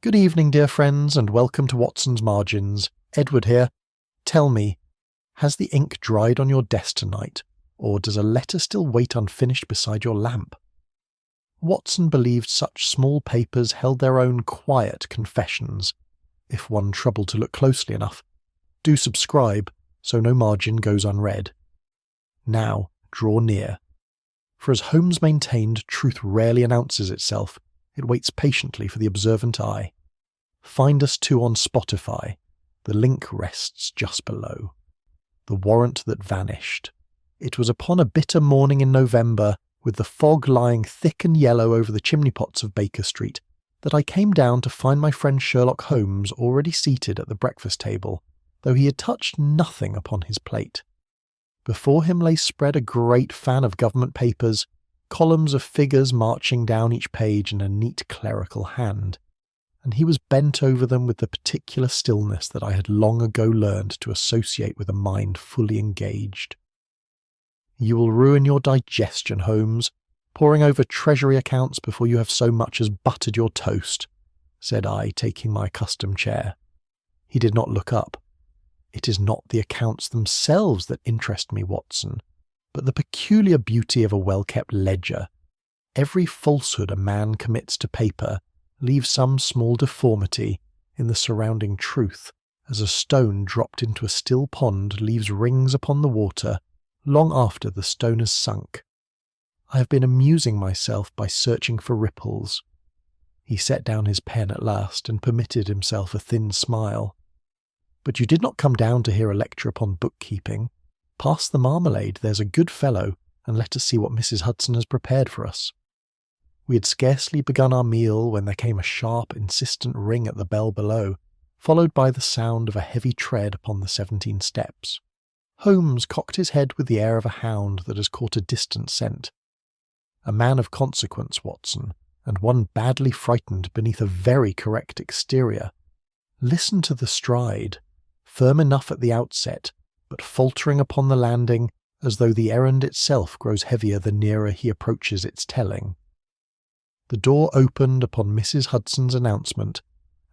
Good evening, dear friends, and welcome to Watson's Margins. Edward here. Tell me, has the ink dried on your desk tonight, or does a letter still wait unfinished beside your lamp? Watson believed such small papers held their own quiet confessions, if one troubled to look closely enough. Do subscribe, so no margin goes unread. Now, draw near. For as Holmes maintained, truth rarely announces itself. It waits patiently for the observant eye. Find us too on Spotify. The link rests just below. The Warrant that Vanished. It was upon a bitter morning in November, with the fog lying thick and yellow over the chimney pots of Baker Street, that I came down to find my friend Sherlock Holmes already seated at the breakfast table, though he had touched nothing upon his plate. Before him lay spread a great fan of government papers, columns of figures marching down each page in a neat clerical hand, and he was bent over them with the particular stillness that I had long ago learned to associate with a mind fully engaged. "You will ruin your digestion, Holmes, poring over Treasury accounts before you have so much as buttered your toast," said I, taking my accustomed chair. He did not look up. "It is not the accounts themselves that interest me, Watson, but the peculiar beauty of a well-kept ledger. Every falsehood a man commits to paper leaves some small deformity in the surrounding truth, as a stone dropped into a still pond leaves rings upon the water long after the stone has sunk. I have been amusing myself by searching for ripples." He set down his pen at last and permitted himself a thin smile. "But you did not come down to hear a lecture upon bookkeeping. Pass the marmalade, there's a good fellow, and let us see what Mrs. Hudson has prepared for us." We had scarcely begun our meal when there came a sharp, insistent ring at the bell below, followed by the sound of a heavy tread upon the 17 steps. Holmes cocked his head with the air of a hound that has caught a distant scent. A man of consequence, Watson, and one badly frightened beneath a very correct exterior. Listen to the stride, firm enough at the outset, but faltering upon the landing as though the errand itself grows heavier the nearer he approaches its telling. The door opened upon Mrs. Hudson's announcement,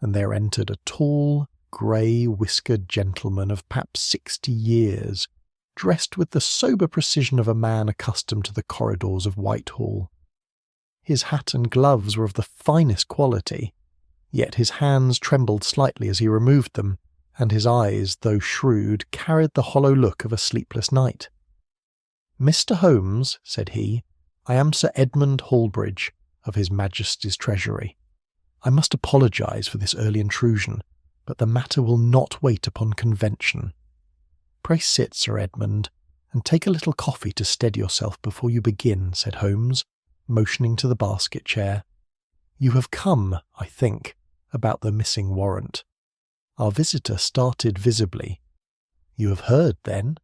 and there entered a tall, grey-whiskered gentleman of perhaps 60 years, dressed with the sober precision of a man accustomed to the corridors of Whitehall. His hat and gloves were of the finest quality, yet his hands trembled slightly as he removed them, and his eyes, though shrewd, carried the hollow look of a sleepless night. "Mr. Holmes," said he, "I am Sir Edmund Hallbridge, of His Majesty's Treasury. I must apologise for this early intrusion, but the matter will not wait upon convention. Pray sit, Sir Edmund, and take a little coffee to steady yourself before you begin," said Holmes, motioning to the basket chair. "You have come, I think, about the missing warrant." Our visitor started visibly. "You have heard, then?"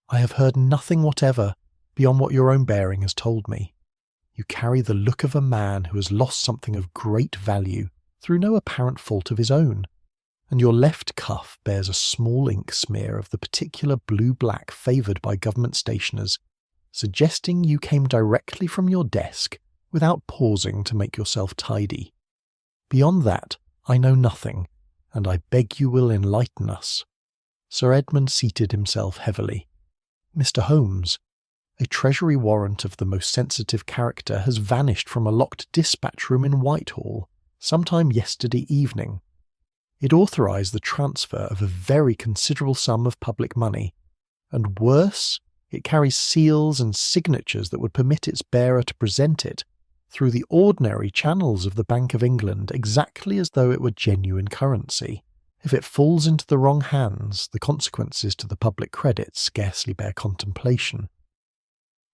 "I have heard nothing whatever, beyond what your own bearing has told me. You carry the look of a man who has lost something of great value through no apparent fault of his own, and your left cuff bears a small ink smear of the particular blue-black favoured by government stationers, suggesting you came directly from your desk without pausing to make yourself tidy. Beyond that, I know nothing, and I beg you will enlighten us." Sir Edmund seated himself heavily. "Mr. Holmes, a Treasury warrant of the most sensitive character has vanished from a locked dispatch room in Whitehall sometime yesterday evening. It authorised the transfer of a very considerable sum of public money, and worse, it carries seals and signatures that would permit its bearer to present it through the ordinary channels of the Bank of England exactly as though it were genuine currency. If it falls into the wrong hands, the consequences to the public credit scarcely bear contemplation."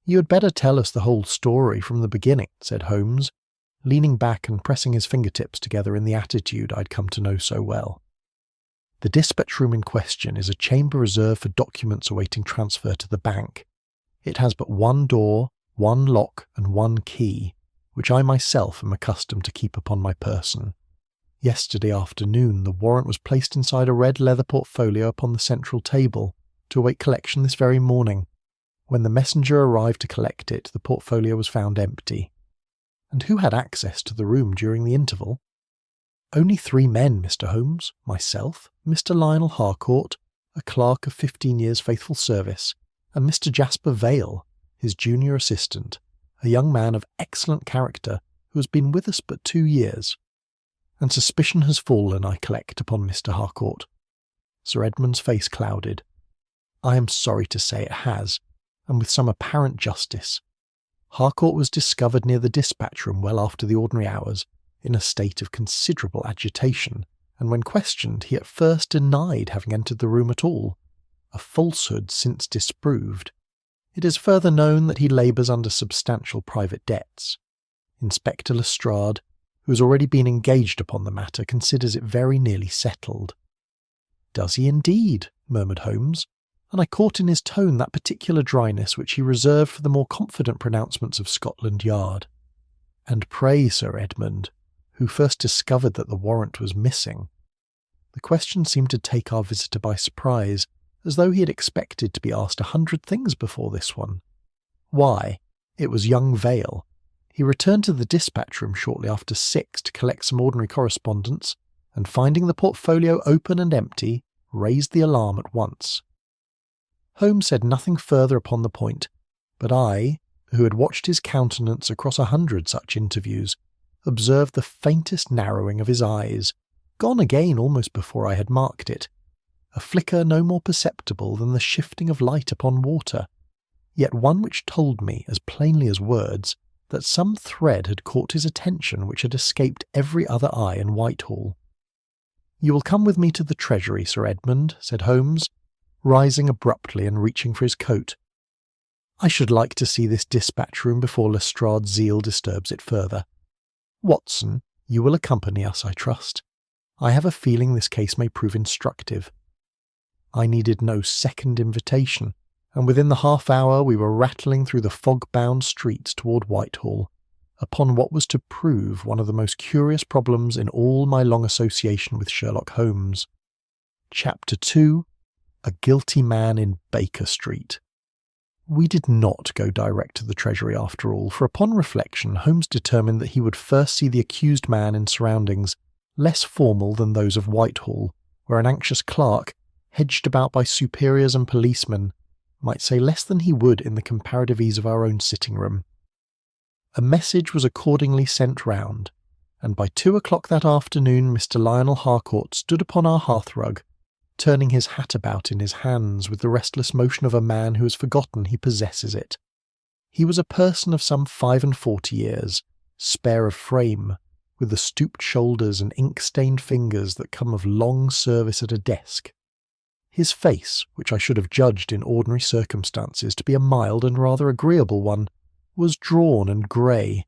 "You had better tell us the whole story from the beginning," said Holmes, leaning back and pressing his fingertips together in the attitude I'd come to know so well. "The dispatch room in question is a chamber reserved for documents awaiting transfer to the bank. It has but one door, one lock, and one key, which I myself am accustomed to keep upon my person. Yesterday afternoon the warrant was placed inside a red leather portfolio upon the central table, to await collection this very morning. When the messenger arrived to collect it, the portfolio was found empty. And who had access to the room during the interval?" "Only 3 men, Mr. Holmes, myself, Mr. Lionel Harcourt, a clerk of 15 years' faithful service, and Mr. Jasper Vale, his junior assistant, a young man of excellent character who has been with us but 2 years. And suspicion has fallen, I collect, upon Mr. Harcourt." Sir Edmund's face clouded. "I am sorry to say it has, and with some apparent justice. Harcourt was discovered near the dispatch room well after the ordinary hours, in a state of considerable agitation, and when questioned he at first denied having entered the room at all, a falsehood since disproved. It is further known that he labours under substantial private debts. Inspector Lestrade, who has already been engaged upon the matter, considers it very nearly settled." "Does he indeed?" murmured Holmes, and I caught in his tone that particular dryness which he reserved for the more confident pronouncements of Scotland Yard. "And pray, Sir Edmund, who first discovered that the warrant was missing?" The question seemed to take our visitor by surprise, as though he had expected to be asked 100 things before this one. "Why, it was young Vale. He returned to the dispatch room shortly after 6 to collect some ordinary correspondence, and finding the portfolio open and empty, raised the alarm at once." Holmes said nothing further upon the point, but I, who had watched his countenance across 100 such interviews, observed the faintest narrowing of his eyes, gone again almost before I had marked it, a flicker no more perceptible than the shifting of light upon water, yet one which told me, as plainly as words, that some thread had caught his attention which had escaped every other eye in Whitehall. "You will come with me to the Treasury, Sir Edmund," said Holmes, rising abruptly and reaching for his coat. "I should like to see this dispatch room before Lestrade's zeal disturbs it further. Watson, you will accompany us, I trust. I have a feeling this case may prove instructive." I needed no second invitation, and within the half-hour we were rattling through the fog-bound streets toward Whitehall, upon what was to prove one of the most curious problems in all my long association with Sherlock Holmes. Chapter 2. A Guilty Man in Baker Street. We did not go direct to the Treasury after all, for upon reflection Holmes determined that he would first see the accused man in surroundings less formal than those of Whitehall, where an anxious clerk, hedged about by superiors and policemen, might say less than he would in the comparative ease of our own sitting-room. A message was accordingly sent round, and by 2 o'clock that afternoon Mr. Lionel Harcourt stood upon our hearthrug, turning his hat about in his hands with the restless motion of a man who has forgotten he possesses it. He was a person of some 45 years, spare of frame, with the stooped shoulders and ink-stained fingers that come of long service at a desk. His face, which I should have judged in ordinary circumstances to be a mild and rather agreeable one, was drawn and grey,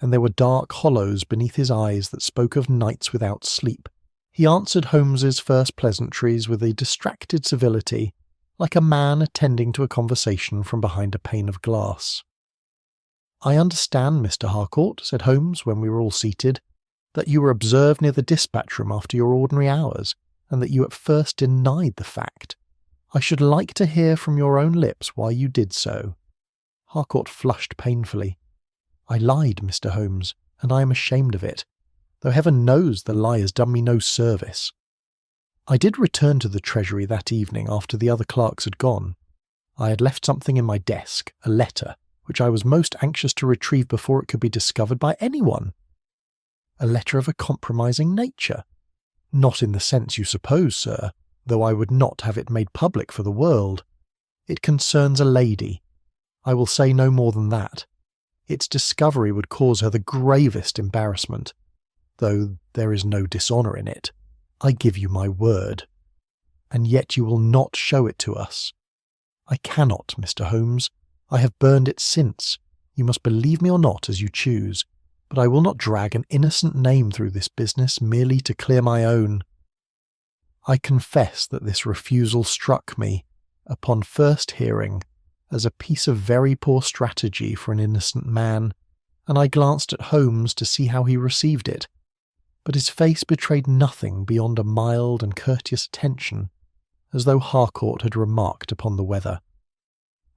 and there were dark hollows beneath his eyes that spoke of nights without sleep. He answered Holmes's first pleasantries with a distracted civility, like a man attending to a conversation from behind a pane of glass. "I understand, Mr. Harcourt," said Holmes when we were all seated, "that you were observed near the dispatch room after your ordinary hours, and that you at first denied the fact. I should like to hear from your own lips why you did so." Harcourt flushed painfully. "I lied, Mr. Holmes, and I am ashamed of it, though heaven knows the lie has done me no service. I did return to the Treasury that evening after the other clerks had gone. I had left something in my desk, a letter, which I was most anxious to retrieve before it could be discovered by anyone. A letter of a compromising nature. Not in the sense you suppose, sir, though I would not have it made public for the world. It concerns a lady. I will say no more than that. Its discovery would cause her the gravest embarrassment, though there is no dishonour in it. I give you my word. And yet you will not show it to us. I cannot, Mr. Holmes. I have burned it since. You must believe me or not as you choose, but I will not drag an innocent name through this business merely to clear my own. I confess that this refusal struck me, upon first hearing, as a piece of very poor strategy for an innocent man, and I glanced at Holmes to see how he received it, but his face betrayed nothing beyond a mild and courteous attention, as though Harcourt had remarked upon the weather.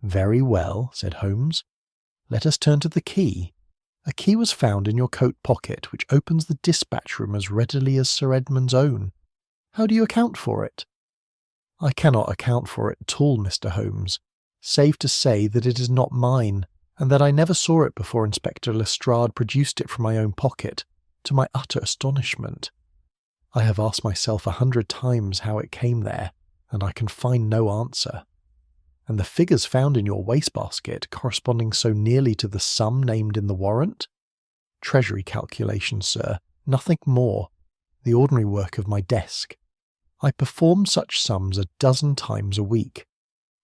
"Very well," said Holmes. "Let us turn to the key. A key was found in your coat pocket which opens the dispatch room as readily as Sir Edmund's own. How do you account for it?" "I cannot account for it at all, Mr. Holmes, save to say that it is not mine, and that I never saw it before Inspector Lestrade produced it from my own pocket, to my utter astonishment. I have asked myself 100 times how it came there, and I can find no answer. And the figures found in your wastebasket corresponding so nearly to the sum named in the warrant? Treasury calculations, sir, nothing more, the ordinary work of my desk. I perform such sums 12 times a week.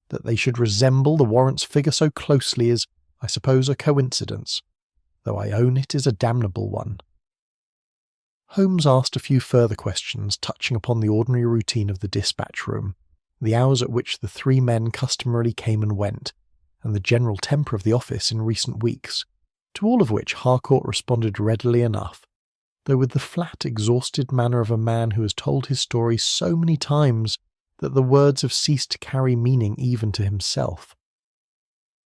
That they should resemble the warrant's figure so closely is, I suppose, a coincidence, though I own it is a damnable one." Holmes asked a few further questions touching upon the ordinary routine of the dispatch room, the hours at which the 3 men customarily came and went, and the general temper of the office in recent weeks, to all of which Harcourt responded readily enough, though with the flat, exhausted manner of a man who has told his story so many times that the words have ceased to carry meaning even to himself.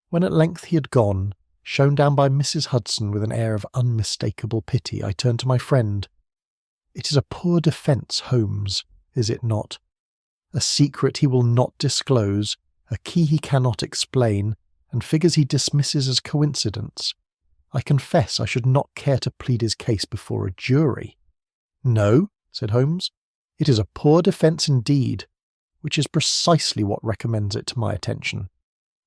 When at length he had gone, shown down by Mrs. Hudson with an air of unmistakable pity, I turned to my friend. "It is a poor defence, Holmes, is it not? A secret he will not disclose, a key he cannot explain, and figures he dismisses as coincidence. I confess I should not care to plead his case before a jury." "No," said Holmes, "it is a poor defence indeed, which is precisely what recommends it to my attention.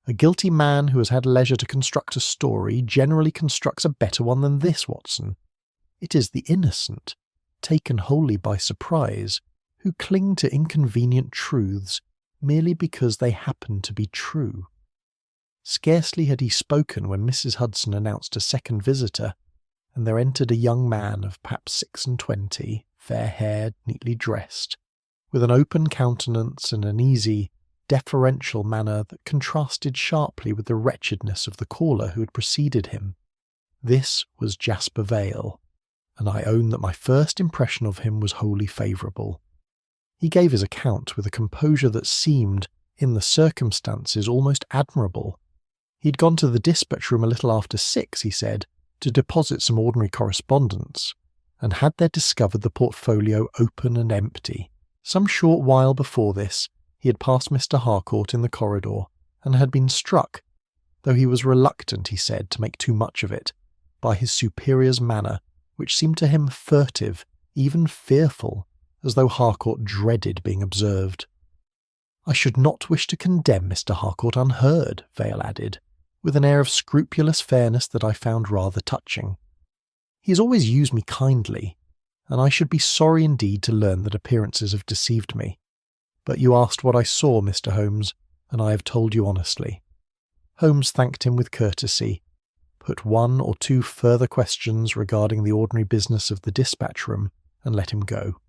A guilty man who has had leisure to construct a story generally constructs a better one than this, Watson. It is the innocent, taken wholly by surprise, who cling to inconvenient truths merely because they happen to be true." Scarcely had he spoken when Mrs. Hudson announced a second visitor, and there entered a young man of perhaps 26, fair-haired, neatly dressed, with an open countenance and an easy, deferential manner that contrasted sharply with the wretchedness of the caller who had preceded him. This was Jasper Vale, and I own that my first impression of him was wholly favourable. He gave his account with a composure that seemed, in the circumstances, almost admirable. He had gone to the dispatch room a little after 6, he said, to deposit some ordinary correspondence, and had there discovered the portfolio open and empty. Some short while before this, he had passed Mr. Harcourt in the corridor, and had been struck, though he was reluctant, he said, to make too much of it, by his superior's manner, which seemed to him furtive, even fearful, as though Harcourt dreaded being observed. "I should not wish to condemn Mr. Harcourt unheard," Vale added, with an air of scrupulous fairness that I found rather touching. "He has always used me kindly, and I should be sorry indeed to learn that appearances have deceived me. But you asked what I saw, Mr. Holmes, and I have told you honestly." Holmes thanked him with courtesy, put 1 or 2 further questions regarding the ordinary business of the dispatch room, and let him go.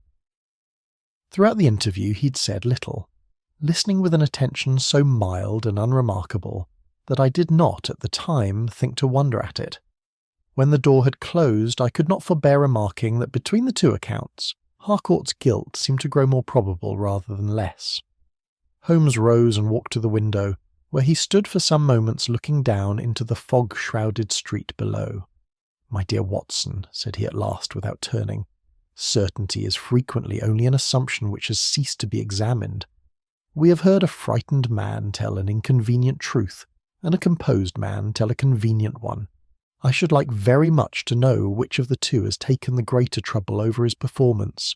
Throughout the interview he'd said little, listening with an attention so mild and unremarkable that I did not, at the time, think to wonder at it. When the door had closed, I could not forbear remarking that between the 2 accounts, Harcourt's guilt seemed to grow more probable rather than less. Holmes rose and walked to the window, where he stood for some moments looking down into the fog-shrouded street below. "My dear Watson," said he at last without turning, "certainty is frequently only an assumption which has ceased to be examined. We have heard a frightened man tell an inconvenient truth, and a composed man tell a convenient one. I should like very much to know which of the 2 has taken the greater trouble over his performance."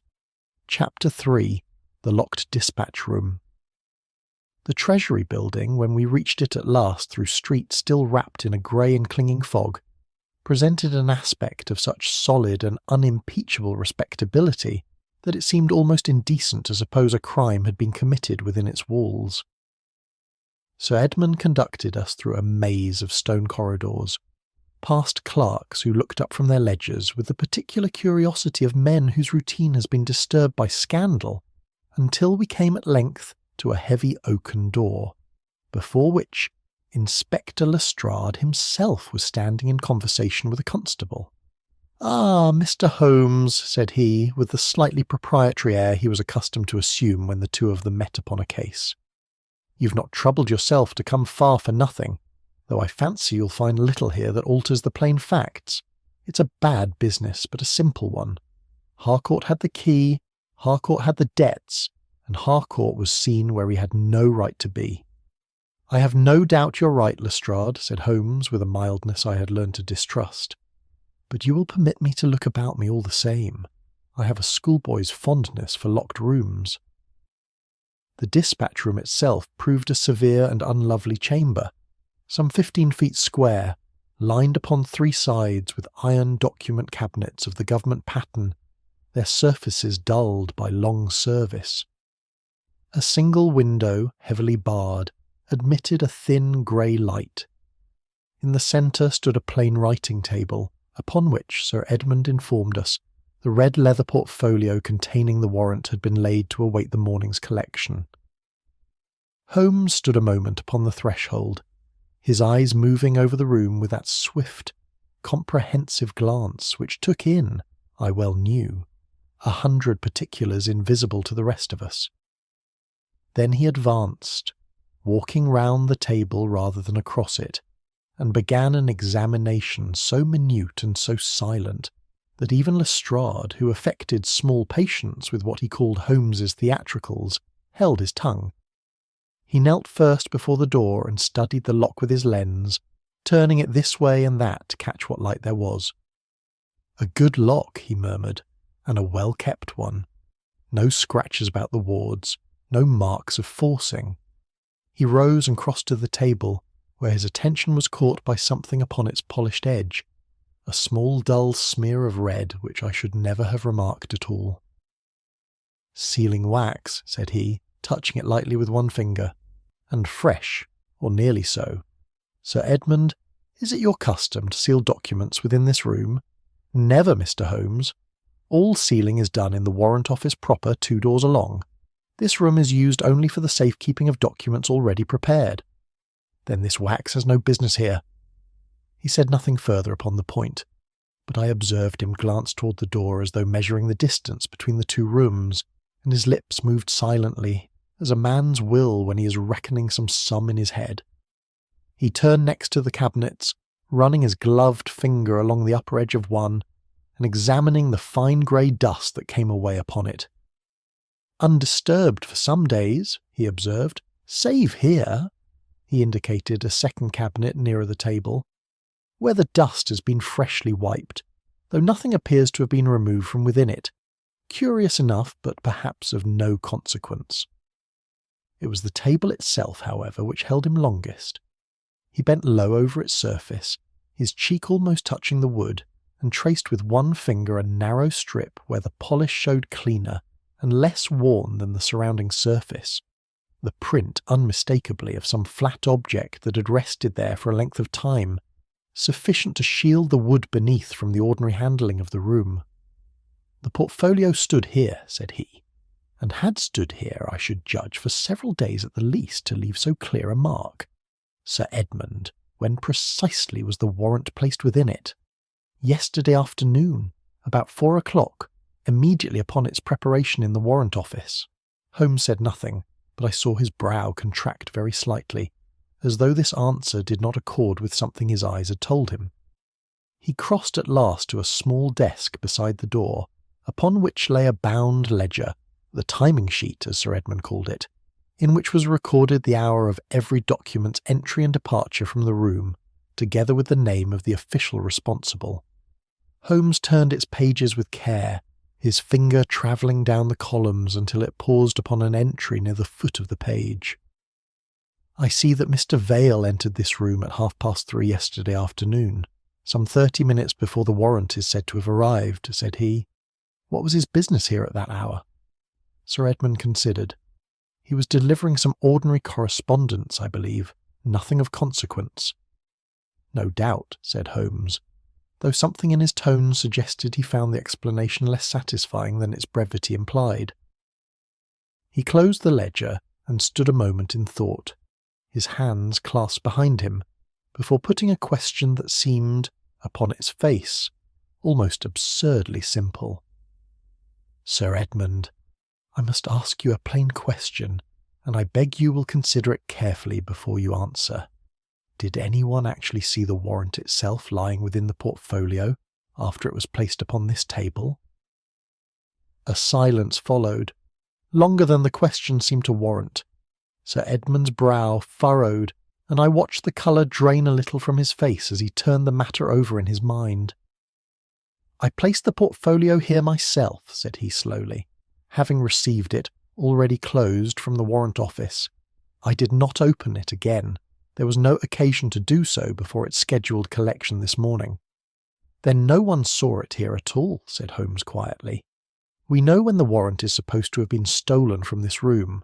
Chapter 3. The Locked Dispatch Room. The Treasury building, when we reached it at last through streets still wrapped in a grey and clinging fog, presented an aspect of such solid and unimpeachable respectability that it seemed almost indecent to suppose a crime had been committed within its walls. Sir Edmund conducted us through a maze of stone corridors, past clerks who looked up from their ledgers with the particular curiosity of men whose routine has been disturbed by scandal, until we came at length to a heavy oaken door, before which Inspector Lestrade himself was standing in conversation with a constable. "Ah, Mr. Holmes," said he, with the slightly proprietary air he was accustomed to assume when the 2 of them met upon a case. "You've not troubled yourself to come far for nothing, though I fancy you'll find little here that alters the plain facts. It's a bad business, but a simple one. Harcourt had the key, Harcourt had the debts, and Harcourt was seen where he had no right to be. I have no doubt you're right, Lestrade, said Holmes with a mildness I had learned to distrust. But you will permit me to look about me all the same. I have a schoolboy's fondness for locked rooms. The dispatch room itself proved a severe and unlovely chamber, some 15 feet square, lined upon 3 sides with iron document cabinets of the government pattern, their surfaces dulled by long service. A single window, heavily barred, admitted a thin grey light. In the centre stood a plain writing table, upon which, Sir Edmund informed us, the red leather portfolio containing the warrant had been laid to await the morning's collection. Holmes stood a moment upon the threshold, his eyes moving over the room with that swift, comprehensive glance which took in, I well knew, 100 particulars invisible to the rest of us. Then he advanced, walking round the table rather than across it, and began an examination so minute and so silent that even Lestrade, who affected small patience with what he called Holmes's theatricals, held his tongue. He knelt first before the door and studied the lock with his lens, turning it this way and that to catch what light there was. "A good lock," he murmured, "and a well-kept one. No scratches about the wards, no marks of forcing." He rose and crossed to the table, where his attention was caught by something upon its polished edge, a small dull smear of red which I should never have remarked at all. "Sealing wax," said he, touching it lightly with one finger, "and fresh, or nearly so. Sir Edmund, is it your custom to seal documents within this room?" "Never, Mr. Holmes. All sealing is done in the Warrant Office proper 2 doors along. This room is used only for the safekeeping of documents already prepared." "Then this wax has no business here." He said nothing further upon the point, but I observed him glance toward the door as though measuring the distance between the 2 rooms, and his lips moved silently, as a man's will when he is reckoning some sum in his head. He turned next to the cabinets, running his gloved finger along the upper edge of one, and examining the fine grey dust that came away upon it. "Undisturbed for some days," he observed, "save here," he indicated a second cabinet nearer the table, "where the dust has been freshly wiped, though nothing appears to have been removed from within it. Curious enough, but perhaps of no consequence." It was the table itself, however, which held him longest. He bent low over its surface, his cheek almost touching the wood, and traced with one finger a narrow strip where the polish showed cleaner and less worn than the surrounding surface, the print unmistakably of some flat object that had rested there for a length of time, sufficient to shield the wood beneath from the ordinary handling of the room. "The portfolio stood here," said he, "and had stood here, I should judge, for several days at the least to leave so clear a mark. Sir Edmund, when precisely was the warrant placed within it?" "Yesterday afternoon, about 4 o'clock, immediately upon its preparation in the Warrant Office." Holmes said nothing, but I saw his brow contract very slightly, as though this answer did not accord with something his eyes had told him. He crossed at last to a small desk beside the door, upon which lay a bound ledger, the timing sheet, as Sir Edmund called it, in which was recorded the hour of every document's entry and departure from the room, together with the name of the official responsible. Holmes turned its pages with care, his finger travelling down the columns until it paused upon an entry near the foot of the page. "I see that Mr. Vale entered this room at 3:30 yesterday afternoon, some 30 minutes before the warrant is said to have arrived," said he. "What was his business here at that hour?" Sir Edmund considered. "He was delivering some ordinary correspondence, I believe, nothing of consequence." "No doubt," said Holmes, though something in his tone suggested he found the explanation less satisfying than its brevity implied. He closed the ledger and stood a moment in thought, his hands clasped behind him, before putting a question that seemed, upon its face, almost absurdly simple. "Sir Edmund, I must ask you a plain question, and I beg you will consider it carefully before you answer. Did anyone actually see the warrant itself lying within the portfolio, after it was placed upon this table?" A silence followed, longer than the question seemed to warrant. Sir Edmund's brow furrowed, and I watched the colour drain a little from his face as he turned the matter over in his mind. "I placed the portfolio here myself," said he slowly, "having received it, already closed, from the Warrant Office. I did not open it again. There was no occasion to do so before its scheduled collection this morning." "Then no one saw it here at all," said Holmes quietly. "We know when the warrant is supposed to have been stolen from this room.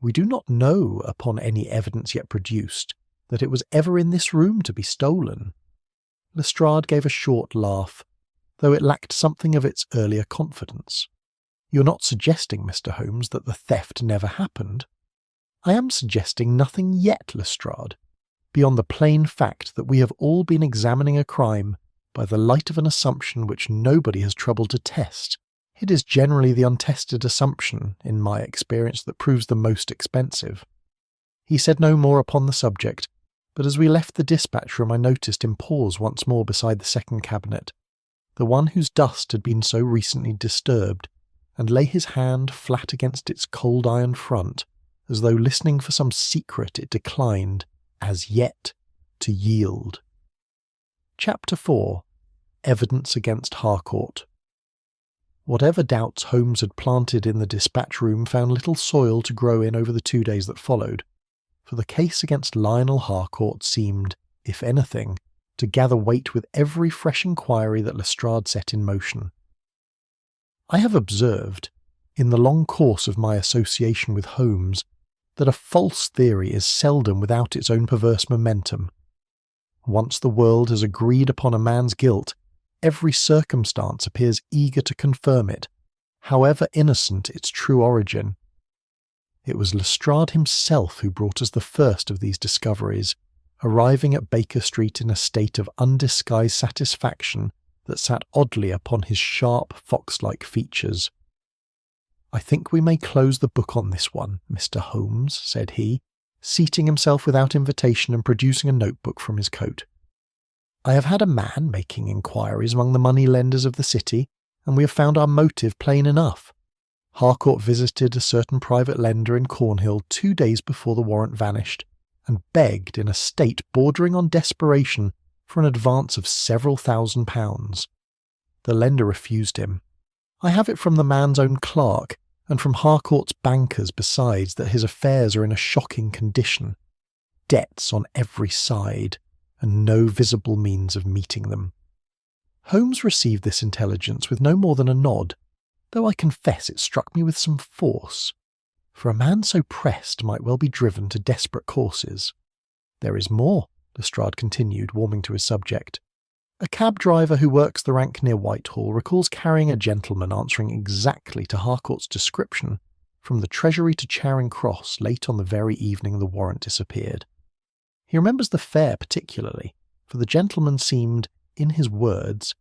We do not know, upon any evidence yet produced, that it was ever in this room to be stolen." Lestrade gave a short laugh, though it lacked something of its earlier confidence. "You're not suggesting, Mr. Holmes, that the theft never happened?" "I am suggesting nothing yet, Lestrade, beyond the plain fact that we have all been examining a crime by the light of an assumption which nobody has troubled to test. It is generally the untested assumption, in my experience, that proves the most expensive." He said no more upon the subject, but as we left the dispatch room I noticed him pause once more beside the second cabinet, the one whose dust had been so recently disturbed, and lay his hand flat against its cold iron front, as though listening for some secret it declined, as yet, to yield. Chapter 4. Evidence against Harcourt. Whatever doubts Holmes had planted in the dispatch room found little soil to grow in over the 2 days that followed, for the case against Lionel Harcourt seemed, if anything, to gather weight with every fresh inquiry that Lestrade set in motion. I have observed, in the long course of my association with Holmes, that a false theory is seldom without its own perverse momentum. Once the world has agreed upon a man's guilt, every circumstance appears eager to confirm it, however innocent its true origin. It was Lestrade himself who brought us the first of these discoveries, arriving at Baker Street in a state of undisguised satisfaction that sat oddly upon his sharp, fox-like features. "I think we may close the book on this one, Mr. Holmes," said he, seating himself without invitation and producing a notebook from his coat. "I have had a man making inquiries among the money-lenders of the city, and we have found our motive plain enough. Harcourt visited a certain private lender in Cornhill 2 days before the warrant vanished, and begged, in a state bordering on desperation, for an advance of several £1,000s. The lender refused him. I have it from the man's own clerk, and from Harcourt's bankers besides, that his affairs are in a shocking condition. Debts on every side, and no visible means of meeting them." Holmes received this intelligence with no more than a nod, though I confess it struck me with some force, for a man so pressed might well be driven to desperate courses. "There is more," Lestrade continued, warming to his subject. "A cab driver who works the rank near Whitehall recalls carrying a gentleman answering exactly to Harcourt's description from the Treasury to Charing Cross late on the very evening the warrant disappeared. He remembers the fare particularly, for the gentleman seemed, in his words,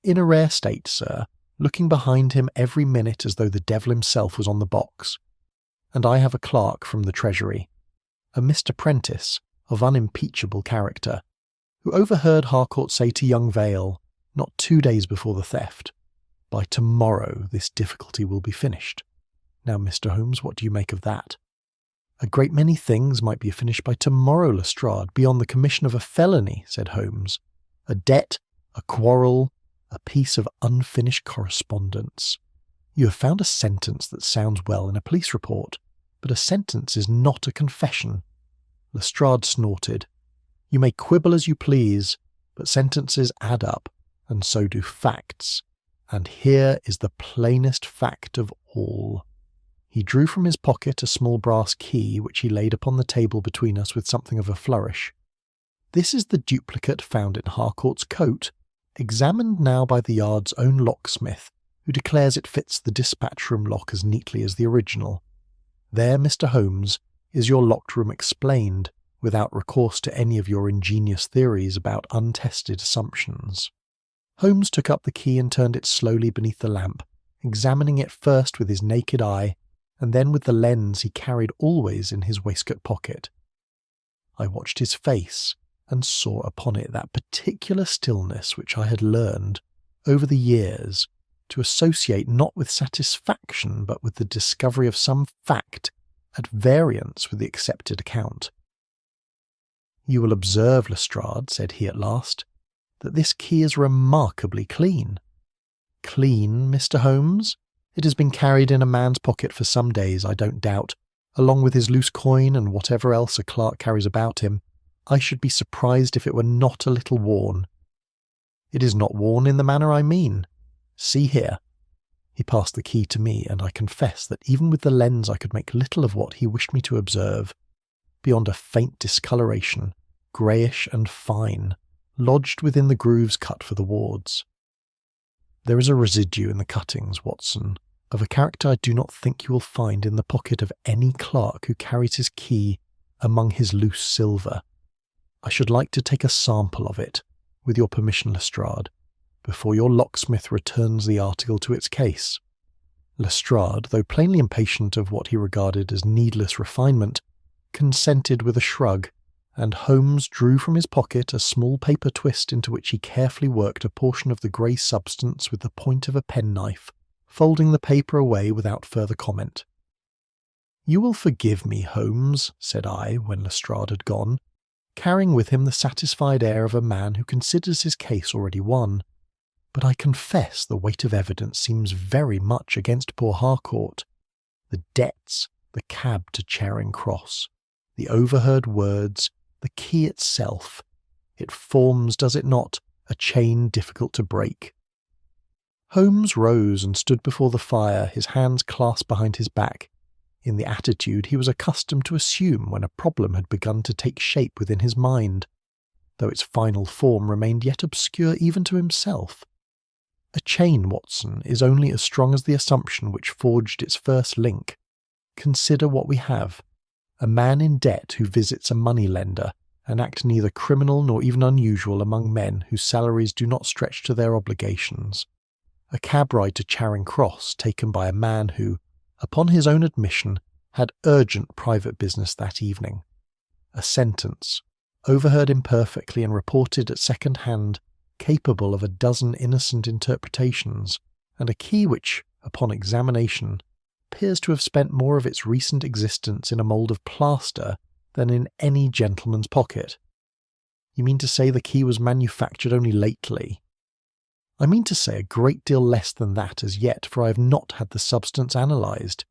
'in a rare state, sir, looking behind him every minute as though the devil himself was on the box.' And I have a clerk from the Treasury, a Mr. Prentice, of unimpeachable character, who overheard Harcourt say to young Vale, not 2 days before the theft, 'By tomorrow this difficulty will be finished.' Now, Mr. Holmes, what do you make of that?" "A great many things might be finished by tomorrow, Lestrade, beyond the commission of a felony," said Holmes. "A debt, a quarrel, a piece of unfinished correspondence. You have found a sentence that sounds well in a police report, but a sentence is not a confession." Lestrade snorted. "You may quibble as you please, but sentences add up, and so do facts. And here is the plainest fact of all." He drew from his pocket a small brass key, which he laid upon the table between us with something of a flourish. "This is the duplicate found in Harcourt's coat, examined now by the Yard's own locksmith, who declares it fits the dispatch-room lock as neatly as the original. There, Mr. Holmes, is your locked room explained, without recourse to any of your ingenious theories about untested assumptions." Holmes took up the key and turned it slowly beneath the lamp, examining it first with his naked eye, and then with the lens he carried always in his waistcoat pocket. I watched his face, and saw upon it that particular stillness which I had learned, over the years, to associate not with satisfaction but with the discovery of some fact at variance with the accepted account. "You will observe, Lestrade," said he at last, "that this key is remarkably clean." "Clean, Mr. Holmes? It has been carried in a man's pocket for some days, I don't doubt, along with his loose coin and whatever else a clerk carries about him. I should be surprised if it were not a little worn." "It is not worn in the manner I mean. See here." He passed the key to me, and I confess that even with the lens I could make little of what he wished me to observe, beyond a faint discoloration, greyish and fine, lodged within the grooves cut for the wards. "There is a residue in the cuttings, Watson, of a character I do not think you will find in the pocket of any clerk who carries his key among his loose silver. I should like to take a sample of it, with your permission, Lestrade, before your locksmith returns the article to its case." Lestrade, though plainly impatient of what he regarded as needless refinement, consented with a shrug, and Holmes drew from his pocket a small paper twist into which he carefully worked a portion of the grey substance with the point of a penknife, folding the paper away without further comment. "You will forgive me, Holmes," said I, when Lestrade had gone, carrying with him the satisfied air of a man who considers his case already won, "but I confess the weight of evidence seems very much against poor Harcourt. The debts, the cab to Charing Cross, the overheard words, the key itself. It forms, does it not, a chain difficult to break?" Holmes rose and stood before the fire, his hands clasped behind his back, in the attitude he was accustomed to assume when a problem had begun to take shape within his mind, though its final form remained yet obscure even to himself. A chain, Watson, is only as strong as the assumption which forged its first link. Consider what we have. A man in debt who visits a money-lender, an act neither criminal nor even unusual among men whose salaries do not stretch to their obligations. A cab ride to Charing Cross taken by a man who, upon his own admission, had urgent private business that evening. A sentence, overheard imperfectly and reported at second hand, capable of a dozen innocent interpretations, and a key which, upon examination, appears to have spent more of its recent existence in a mould of plaster than in any gentleman's pocket. You mean to say the key was manufactured only lately? I mean to say a great deal less than that as yet, for I have not had the substance analysed.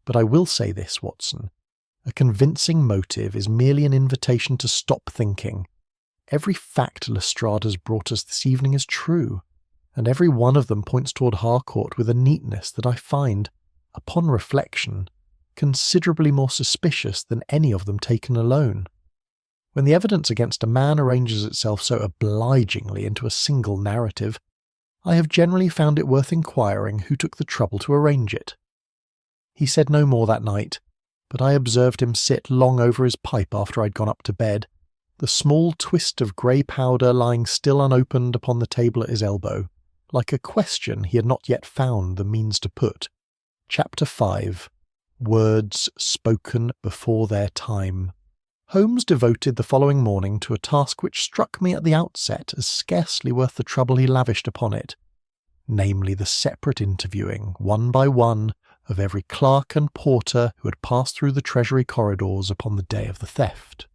But I will say this, Watson. A convincing motive is merely an invitation to stop thinking. Every fact Lestrade has brought us this evening is true, and every one of them points toward Harcourt with a neatness that I find, upon reflection, considerably more suspicious than any of them taken alone. When the evidence against a man arranges itself so obligingly into a single narrative, I have generally found it worth inquiring who took the trouble to arrange it. He said no more that night, but I observed him sit long over his pipe after I'd gone up to bed, the small twist of grey powder lying still unopened upon the table at his elbow, like a question he had not yet found the means to put. Chapter 5. Words Spoken Before Their Time. Holmes devoted the following morning to a task which struck me at the outset as scarcely worth the trouble he lavished upon it, namely the separate interviewing, one by one, of every clerk and porter who had passed through the Treasury corridors upon the day of the theft.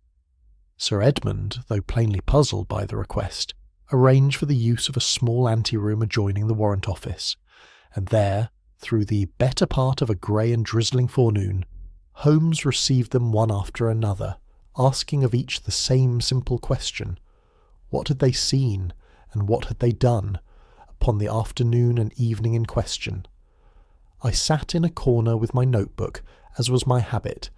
Sir Edmund, though plainly puzzled by the request, arranged for the use of a small anteroom adjoining the Warrant office, and there, through the better part of a grey and drizzling forenoon, Holmes received them one after another, asking of each the same simple question: what had they seen, and what had they done, upon the afternoon and evening in question? I sat in a corner with my notebook, as was my habit,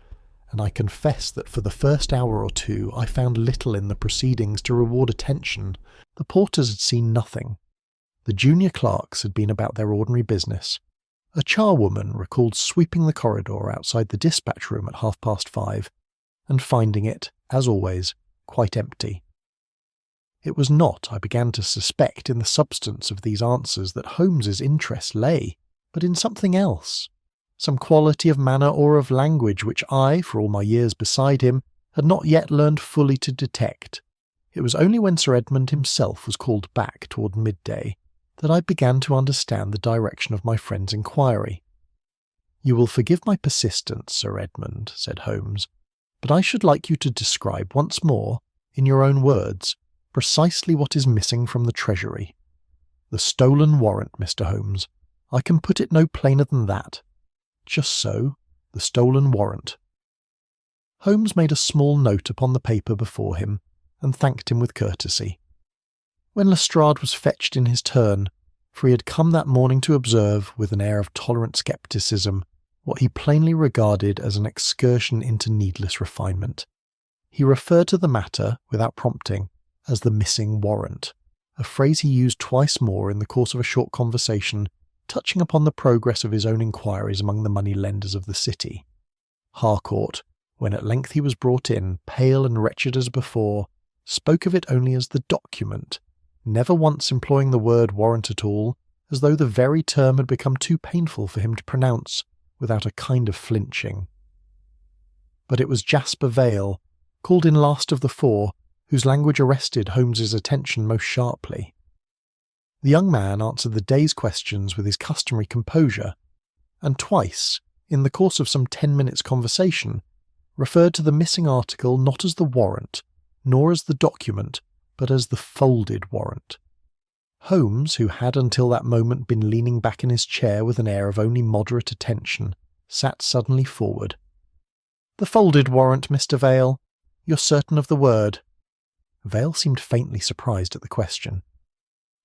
and I confess that for the first hour or two I found little in the proceedings to reward attention. The porters had seen nothing. The junior clerks had been about their ordinary business. A charwoman recalled sweeping the corridor outside the dispatch room at 5:30, and finding it, as always, quite empty. It was not, I began to suspect, in the substance of these answers that Holmes's interest lay, but in something else, some quality of manner or of language which I, for all my years beside him, had not yet learned fully to detect. It was only when Sir Edmund himself was called back toward midday that I began to understand the direction of my friend's inquiry. "You will forgive my persistence, Sir Edmund," said Holmes, "but I should like you to describe once more, in your own words, precisely what is missing from the Treasury." "The stolen warrant, Mr. Holmes. I can put it no plainer than that. Just so, the stolen warrant." Holmes made a small note upon the paper before him, and thanked him with courtesy. When Lestrade was fetched in his turn, for he had come that morning to observe, with an air of tolerant scepticism, what he plainly regarded as an excursion into needless refinement, he referred to the matter, without prompting, as the missing warrant, a phrase he used twice more in the course of a short conversation, touching upon the progress of his own inquiries among the money-lenders of the city. Harcourt, when at length he was brought in, pale and wretched as before, spoke of it only as the document, never once employing the word warrant at all, as though the very term had become too painful for him to pronounce without a kind of flinching. But it was Jasper Vale, called in last of the four, whose language arrested Holmes's attention most sharply. The young man answered the day's questions with his customary composure, and twice, in the course of some 10 minutes' conversation, referred to the missing article not as the warrant, nor as the document, but as the folded warrant. Holmes, who had until that moment been leaning back in his chair with an air of only moderate attention, sat suddenly forward. "The folded warrant, Mr. Vale? You're certain of the word?" Vale seemed faintly surprised at the question.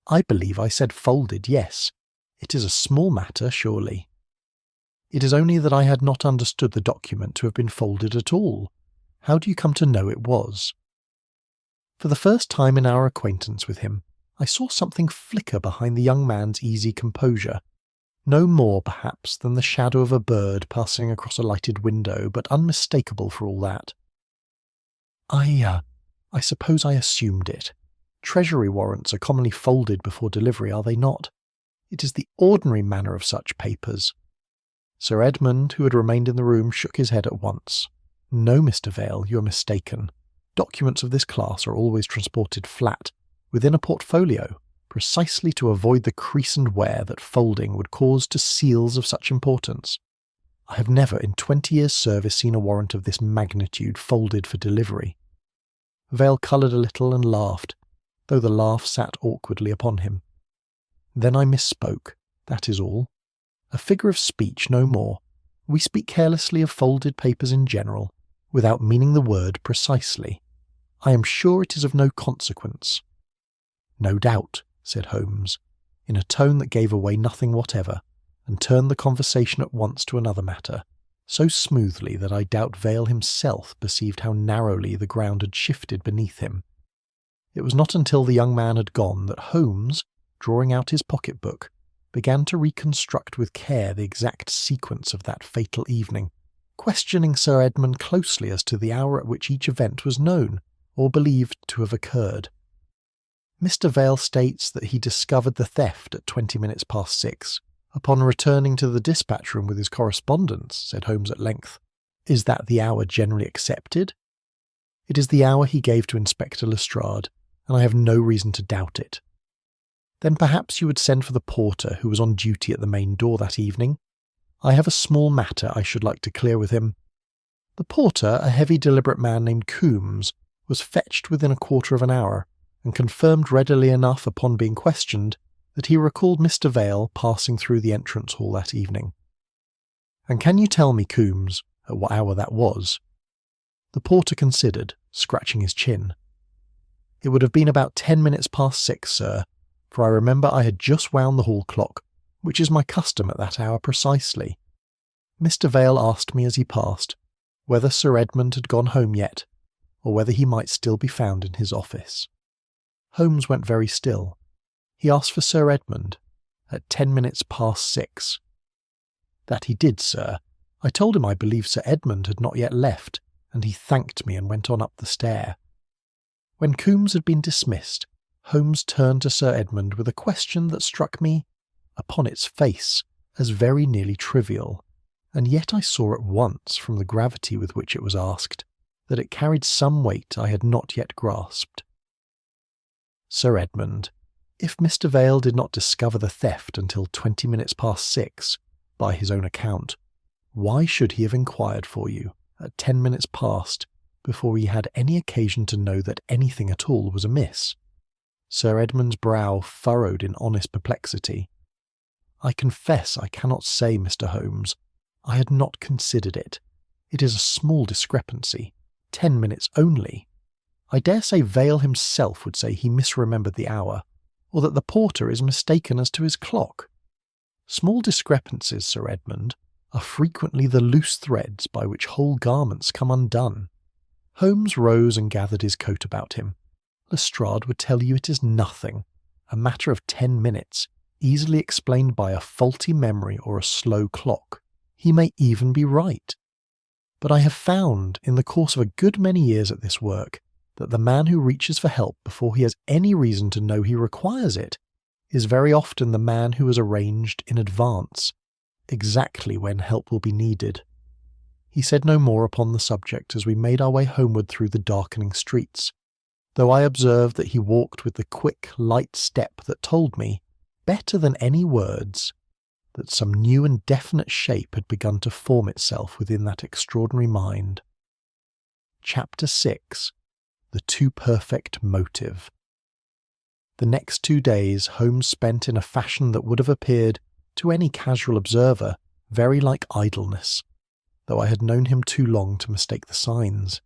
"I believe I said folded, yes. It is a small matter, surely." "It is only that I had not understood the document to have been folded at all. How do you come to know it was?" For the first time in our acquaintance with him, I saw something flicker behind the young man's easy composure, no more, perhaps, than the shadow of a bird passing across a lighted window, but unmistakable for all that. I suppose I assumed it. Treasury warrants are commonly folded before delivery, are they not? It is the ordinary manner of such papers." Sir Edmund, who had remained in the room, shook his head at once. "No, Mr. Vale, you are mistaken. Documents of this class are always transported flat, within a portfolio, precisely to avoid the crease and wear that folding would cause to seals of such importance. I have never in 20 years' service seen a warrant of this magnitude folded for delivery." Vale coloured a little and laughed, though the laugh sat awkwardly upon him. "Then I misspoke, that is all. A figure of speech, no more. We speak carelessly of folded papers in general, without meaning the word precisely. I am sure it is of no consequence." "No doubt," said Holmes, in a tone that gave away nothing whatever, and turned the conversation at once to another matter, so smoothly that I doubt Vale himself perceived how narrowly the ground had shifted beneath him. It was not until the young man had gone that Holmes, drawing out his pocket-book, began to reconstruct with care the exact sequence of that fatal evening, questioning Sir Edmund closely as to the hour at which each event was known, or believed to have occurred. "Mr. Vale states that he discovered the theft at 20 minutes past 6, upon returning to the dispatch room with his correspondence," said Holmes at length. "Is that the hour generally accepted?" "It is the hour he gave to Inspector Lestrade, and I have no reason to doubt it." "Then perhaps you would send for the porter who was on duty at the main door that evening? I have a small matter I should like to clear with him." The porter, a heavy, deliberate man named Coombs, was fetched within a quarter of an hour, and confirmed readily enough upon being questioned that he recalled Mr. Vale passing through the entrance hall that evening. "And can you tell me, Coombs, at what hour that was?" The porter considered, scratching his chin. "It would have been about 10 minutes past 6, sir, for I remember I had just wound the hall clock, which is my custom at that hour precisely. Mr. Vale asked me as he passed whether Sir Edmund had gone home yet, or whether he might still be found in his office." Holmes went very still. He asked for Sir Edmund, at 10 minutes past 6. "That he did, sir. I told him I believed Sir Edmund had not yet left, and he thanked me and went on up the stair." When Coombs had been dismissed, Holmes turned to Sir Edmund with a question that struck me, upon its face, as very nearly trivial, and yet I saw at once, from the gravity with which it was asked, that it carried some weight I had not yet grasped. "Sir Edmund, If Mr. Vale did not discover the theft until 20 minutes past 6, by his own account, why should he have inquired for you at 10 minutes past before he had any occasion to know that anything at all was amiss? Sir Edmund's brow furrowed in honest perplexity. I confess I cannot say, Mr. Holmes. I had not considered it. It is a small discrepancy. 10 minutes only. I dare say Vale himself would say he misremembered the hour, or that the porter is mistaken as to his clock. Small discrepancies, Sir Edmund, are frequently the loose threads by which whole garments come undone. Holmes rose and gathered his coat about him. Lestrade would tell you it is nothing, a matter of 10 minutes, easily explained by a faulty memory or a slow clock. He may even be right. But I have found, in the course of a good many years at this work, that the man who reaches for help before he has any reason to know he requires it is very often the man who has arranged in advance, exactly when help will be needed. He said no more upon the subject as we made our way homeward through the darkening streets, though I observed that he walked with the quick, light step that told me, better than any words, that some new and definite shape had begun to form itself within that extraordinary mind. Chapter 6. The Too Perfect Motive. The next 2 days Holmes spent in a fashion that would have appeared, to any casual observer, very like idleness, though I had known him too long to mistake the signs.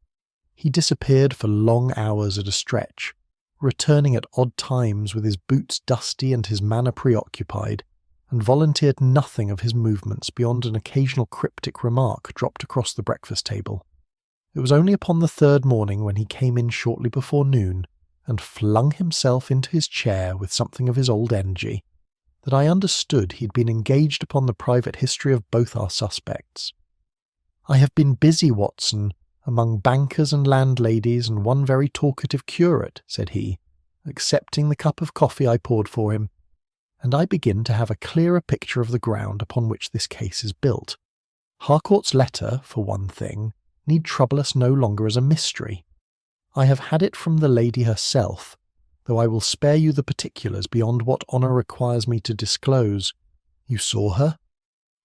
He disappeared for long hours at a stretch, returning at odd times with his boots dusty and his manner preoccupied, and volunteered nothing of his movements beyond an occasional cryptic remark dropped across the breakfast table. It was only upon the third morning, when he came in shortly before noon, and flung himself into his chair with something of his old energy, that I understood he had been engaged upon the private history of both our suspects. I have been busy, Watson, among bankers and landladies and one very talkative curate, said he, accepting the cup of coffee I poured for him, and I begin to have a clearer picture of the ground upon which this case is built. Harcourt's letter, for one thing, need trouble us no longer as a mystery. I have had it from the lady herself, though I will spare you the particulars beyond what honour requires me to disclose. You saw her?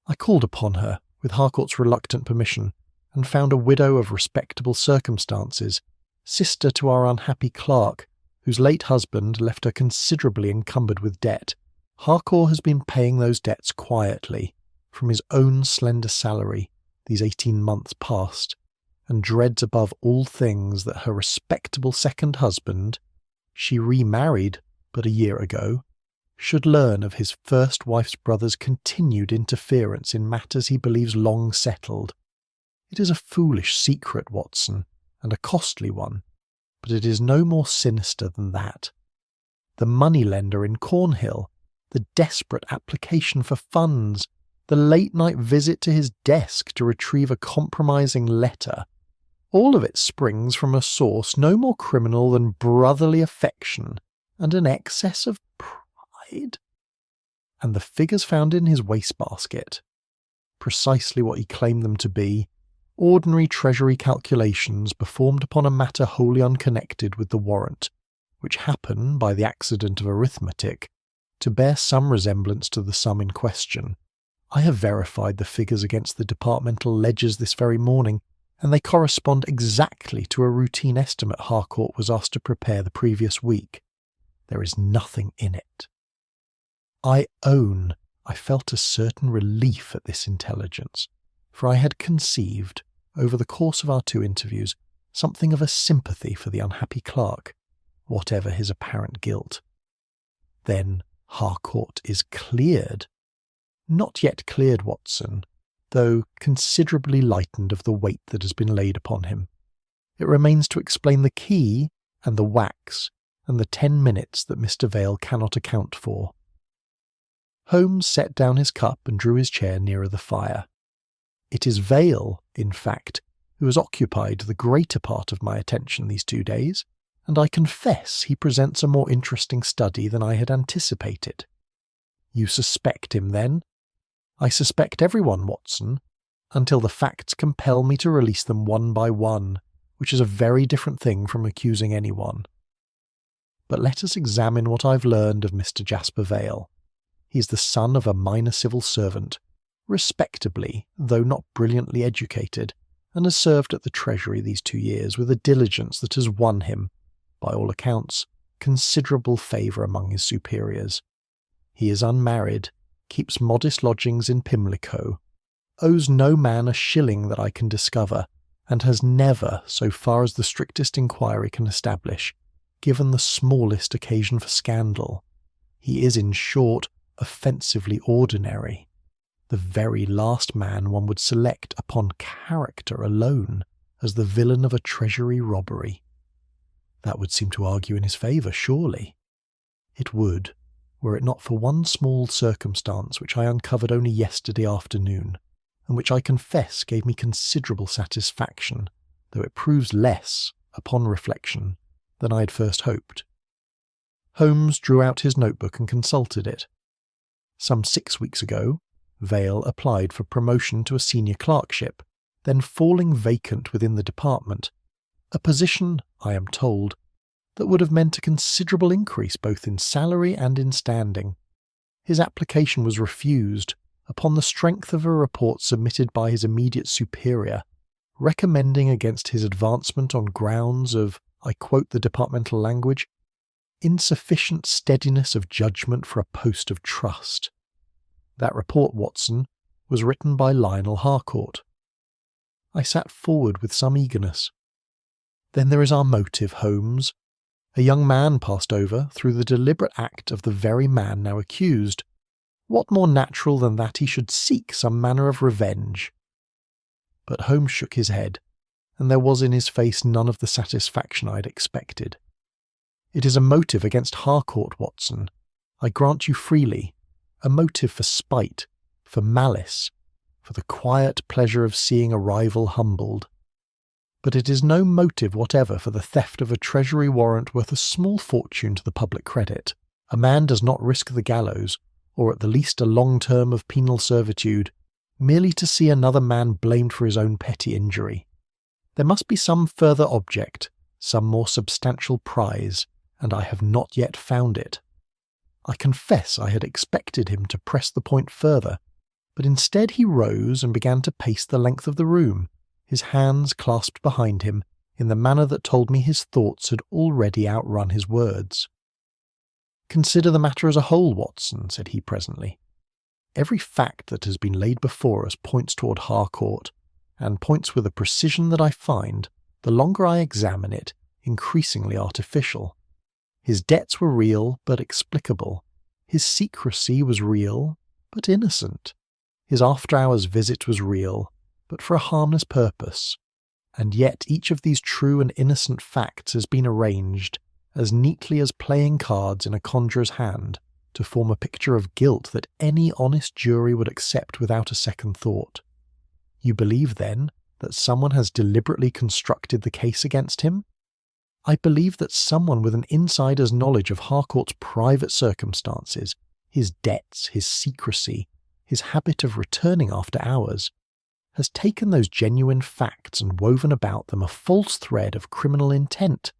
I called upon her, with Harcourt's reluctant permission, and found a widow of respectable circumstances, sister to our unhappy clerk, whose late husband left her considerably encumbered with debt. Harcourt has been paying those debts quietly, from his own slender salary, these 18 months past, and dreads above all things that her respectable second husband, she remarried but a year ago, should learn of his first wife's brother's continued interference in matters he believes long settled. It is a foolish secret, Watson, and a costly one, but it is no more sinister than that. The money-lender in Cornhill, the desperate application for funds, the late-night visit to his desk to retrieve a compromising letter, all of it springs from a source no more criminal than brotherly affection and an excess of pride. And the figures found in his wastebasket, precisely what he claimed them to be, ordinary Treasury calculations performed upon a matter wholly unconnected with the warrant, which happen, by the accident of arithmetic, to bear some resemblance to the sum in question. I have verified the figures against the departmental ledgers this very morning, and they correspond exactly to a routine estimate Harcourt was asked to prepare the previous week. There is nothing in it. I own I felt a certain relief at this intelligence, for I had conceived, over the course of our 2 interviews, something of a sympathy for the unhappy clerk, whatever his apparent guilt. Then Harcourt is cleared. Not yet cleared, Watson, though considerably lightened of the weight that has been laid upon him. It remains to explain the key and the wax and the 10 minutes that Mr. Vale cannot account for. Holmes set down his cup and drew his chair nearer the fire. It is Vale, in fact, who has occupied the greater part of my attention these 2 days, and I confess he presents a more interesting study than I had anticipated. You suspect him, then? I suspect everyone, Watson, until the facts compel me to release them one by one, which is a very different thing from accusing anyone. But let us examine what I've learned of Mr. Jasper Vale. He's the son of a minor civil servant, respectably, though not brilliantly educated, and has served at the Treasury these 2 years with a diligence that has won him, by all accounts, considerable favour among his superiors. He is unmarried, keeps modest lodgings in Pimlico, owes no man a shilling that I can discover, and has never, so far as the strictest inquiry can establish, given the smallest occasion for scandal. He is, in short, offensively ordinary, the very last man one would select upon character alone as the villain of a Treasury robbery. That would seem to argue in his favour, surely. It would, were it not for one small circumstance which I uncovered only yesterday afternoon, and which I confess gave me considerable satisfaction, though it proves less, upon reflection, than I had first hoped. Holmes drew out his notebook and consulted it. Some 6 weeks ago, Vale applied for promotion to a senior clerkship, then falling vacant within the department, a position, I am told, that would have meant a considerable increase both in salary and in standing. His application was refused upon the strength of a report submitted by his immediate superior, recommending against his advancement on grounds of, I quote the departmental language, insufficient steadiness of judgment for a post of trust. That report, Watson, was written by Lionel Harcourt. I sat forward with some eagerness. Then there is our motive, Holmes. A young man passed over through the deliberate act of the very man now accused. What more natural than that he should seek some manner of revenge? But Holmes shook his head, and there was in his face none of the satisfaction I had expected. It is a motive against Harcourt, Watson. I grant you freely, a motive for spite, for malice, for the quiet pleasure of seeing a rival humbled. But it is no motive whatever for the theft of a Treasury warrant worth a small fortune to the public credit. A man does not risk the gallows, or at the least a long term of penal servitude, merely to see another man blamed for his own petty injury. There must be some further object, some more substantial prize, and I have not yet found it. I confess I had expected him to press the point further, but instead he rose and began to pace the length of the room, his hands clasped behind him in the manner that told me his thoughts had already outrun his words. "Consider the matter as a whole, Watson," said he presently. "Every fact that has been laid before us points toward Harcourt, and points with a precision that I find, the longer I examine it, increasingly artificial. His debts were real but explicable. His secrecy was real but innocent. His after-hours visit was real, but for a harmless purpose. And yet each of these true and innocent facts has been arranged, as neatly as playing cards in a conjurer's hand, to form a picture of guilt that any honest jury would accept without a second thought. You believe, then, that someone has deliberately constructed the case against him? I believe that someone with an insider's knowledge of Harcourt's private circumstances, his debts, his secrecy, his habit of returning after hours, has taken those genuine facts and woven about them a false thread of criminal intent.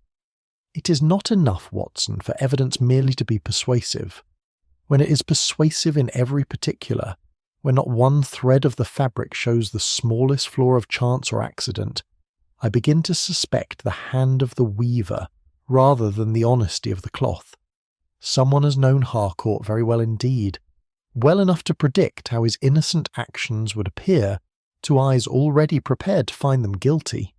It is not enough, Watson, for evidence merely to be persuasive. When it is persuasive in every particular, when not one thread of the fabric shows the smallest flaw of chance or accident, I begin to suspect the hand of the weaver rather than the honesty of the cloth. Someone has known Harcourt very well indeed, well enough to predict how his innocent actions would appear to eyes already prepared to find them guilty.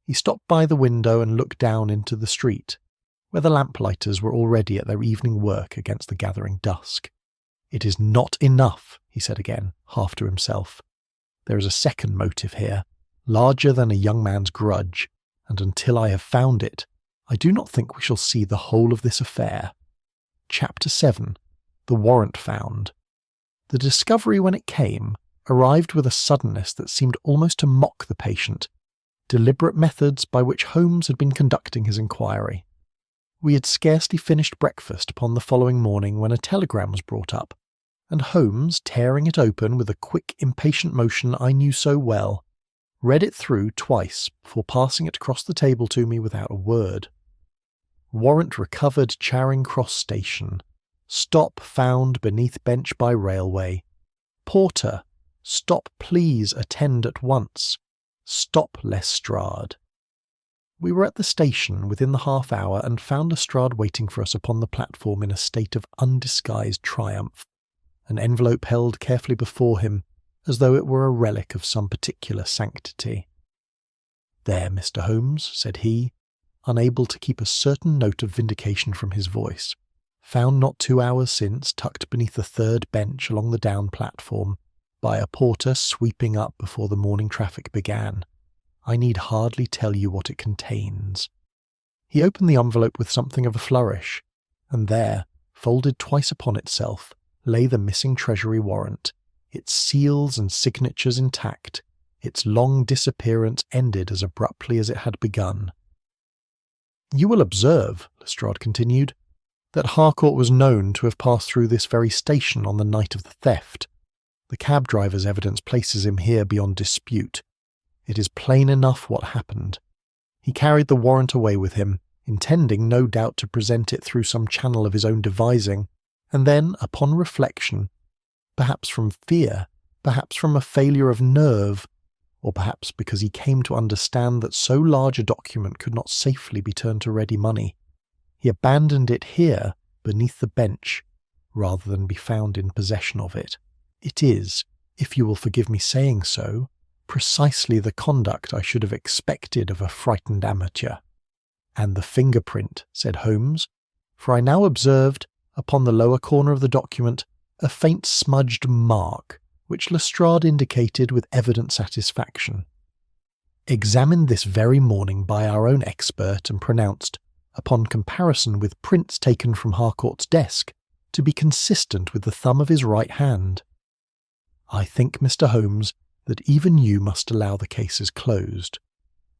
He stopped by the window and looked down into the street, where the lamplighters were already at their evening work against the gathering dusk. "It is not enough," he said again, half to himself. "There is a second motive here, larger than a young man's grudge, and until I have found it, I do not think we shall see the whole of this affair." Chapter 7. The Warrant Found. The discovery, when it came, arrived with a suddenness that seemed almost to mock the patient, deliberate methods by which Holmes had been conducting his inquiry. We had scarcely finished breakfast upon the following morning when a telegram was brought up, and Holmes, tearing it open with a quick, impatient motion I knew so well, read it through twice before passing it across the table to me without a word. Warrant recovered Charing Cross Station. Stop found beneath bench by railway. Porter, stop please attend at once. Stop Lestrade. We were at the station within the half hour and found Lestrade waiting for us upon the platform in a state of undisguised triumph, an envelope held carefully before him as though it were a relic of some particular sanctity. "There, Mr. Holmes," said he, unable to keep a certain note of vindication from his voice, "found not 2 hours since, tucked beneath the third bench along the down platform, by a porter sweeping up before the morning traffic began. I need hardly tell you what it contains." He opened the envelope with something of a flourish, and there, folded twice upon itself, lay the missing Treasury warrant, its seals and signatures intact, its long disappearance ended as abruptly as it had begun. "You will observe," Lestrade continued, "that Harcourt was known to have passed through this very station on the night of the theft. The cab driver's evidence places him here beyond dispute. It is plain enough what happened. He carried the warrant away with him, intending no doubt to present it through some channel of his own devising, and then, upon reflection, perhaps from fear, perhaps from a failure of nerve, or perhaps because he came to understand that so large a document could not safely be turned to ready money, he abandoned it here, beneath the bench, rather than be found in possession of it. It is, if you will forgive me saying so, precisely the conduct I should have expected of a frightened amateur." "And the fingerprint," said Holmes, for I now observed, upon the lower corner of the document, a faint smudged mark, which Lestrade indicated with evident satisfaction. "Examined this very morning by our own expert and pronounced, upon comparison with prints taken from Harcourt's desk, to be consistent with the thumb of his right hand. I think, Mr. Holmes, that even you must allow the case is closed.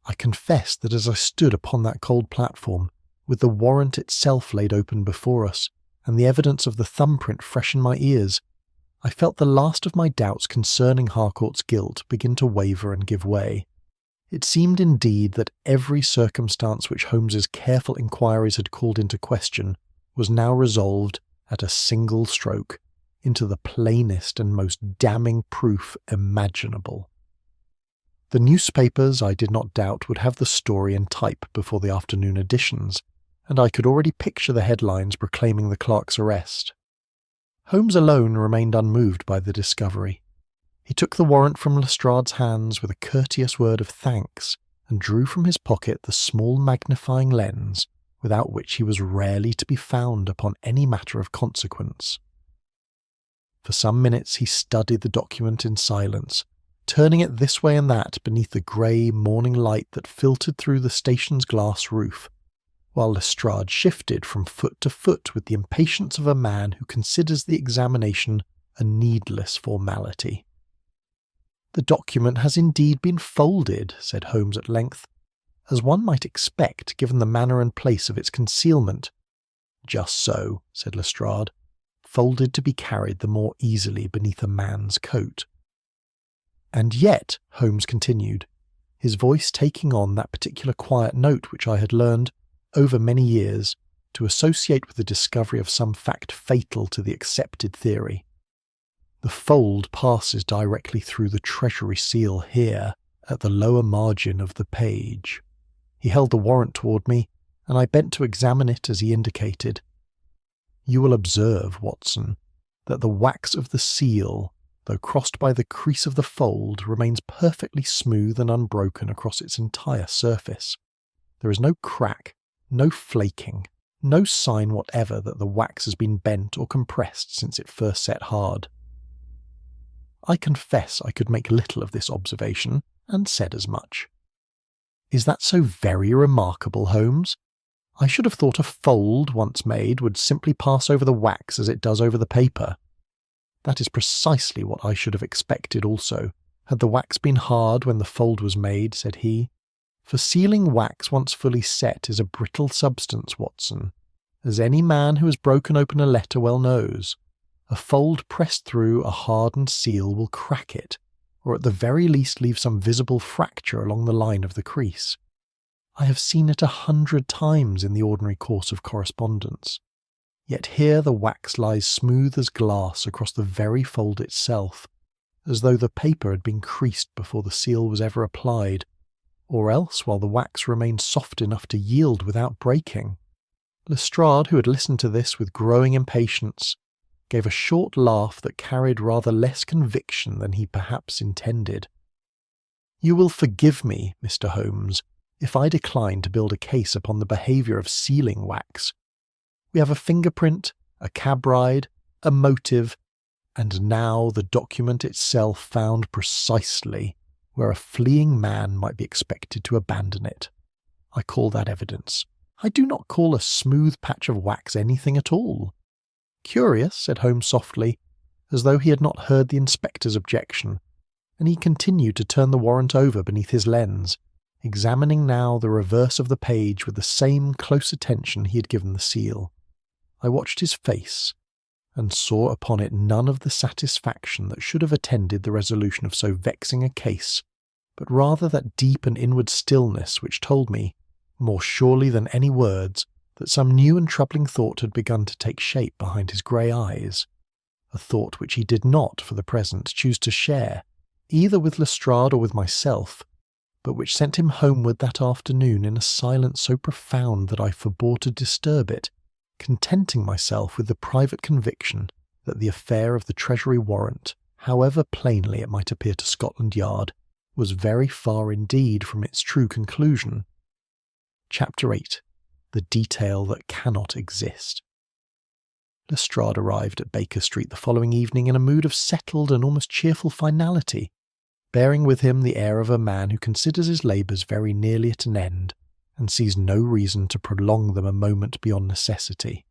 I confess that as I stood upon that cold platform, with the warrant itself laid open before us, and the evidence of the thumbprint fresh in my ears, I felt the last of my doubts concerning Harcourt's guilt begin to waver and give way. It seemed indeed that every circumstance which Holmes's careful inquiries had called into question was now resolved, at a single stroke, into the plainest and most damning proof imaginable. The newspapers, I did not doubt, would have the story in type before the afternoon editions, and I could already picture the headlines proclaiming the clerk's arrest. Holmes alone remained unmoved by the discovery. He took the warrant from Lestrade's hands with a courteous word of thanks, and drew from his pocket the small magnifying lens, without which he was rarely to be found upon any matter of consequence. For some minutes he studied the document in silence, turning it this way and that beneath the grey morning light that filtered through the station's glass roof, while Lestrade shifted from foot to foot with the impatience of a man who considers the examination a needless formality. "The document has indeed been folded," said Holmes at length, "as one might expect given the manner and place of its concealment." "Just so," said Lestrade, "folded to be carried the more easily beneath a man's coat." "And yet," Holmes continued, his voice taking on that particular quiet note which I had learned, over many years, to associate with the discovery of some fact fatal to the accepted theory, "the fold passes directly through the Treasury seal here, at the lower margin of the page." He held the warrant toward me, and I bent to examine it as he indicated. "You will observe, Watson, that the wax of the seal, though crossed by the crease of the fold, remains perfectly smooth and unbroken across its entire surface. There is no crack, no flaking, no sign whatever that the wax has been bent or compressed since it first set hard." I confess I could make little of this observation, and said as much. "Is that so very remarkable, Holmes? I should have thought a fold, once made, would simply pass over the wax as it does over the paper." "That is precisely what I should have expected also, had the wax been hard when the fold was made," said he. "For sealing wax once fully set is a brittle substance, Watson, as any man who has broken open a letter well knows. A fold pressed through a hardened seal will crack it, or at the very least leave some visible fracture along the line of the crease. I have seen it 100 times in the ordinary course of correspondence. Yet here the wax lies smooth as glass across the very fold itself, as though the paper had been creased before the seal was ever applied, or else while the wax remained soft enough to yield without breaking. Lestrade, who had listened to this with growing impatience, gave a short laugh that carried rather less conviction than he perhaps intended. "You will forgive me, Mr. Holmes, if I decline to build a case upon the behaviour of sealing wax. We have a fingerprint, a cab ride, a motive, and now the document itself found precisely where a fleeing man might be expected to abandon it. I call that evidence. I do not call a smooth patch of wax anything at all." "Curious," said Holmes softly, as though he had not heard the inspector's objection, and he continued to turn the warrant over beneath his lens, examining now the reverse of the page with the same close attention he had given the seal. I watched his face, and saw upon it none of the satisfaction that should have attended the resolution of so vexing a case, but rather that deep and inward stillness which told me, more surely than any words, that some new and troubling thought had begun to take shape behind his grey eyes, a thought which he did not, for the present, choose to share, either with Lestrade or with myself, but which sent him homeward that afternoon in a silence so profound that I forbore to disturb it, contenting myself with the private conviction that the affair of the Treasury warrant, however plainly it might appear to Scotland Yard, was very far indeed from its true conclusion. Chapter 8. The Detail That Cannot Exist. Lestrade arrived at Baker Street the following evening in a mood of settled and almost cheerful finality, bearing with him the air of a man who considers his labours very nearly at an end, and sees no reason to prolong them a moment beyond necessity.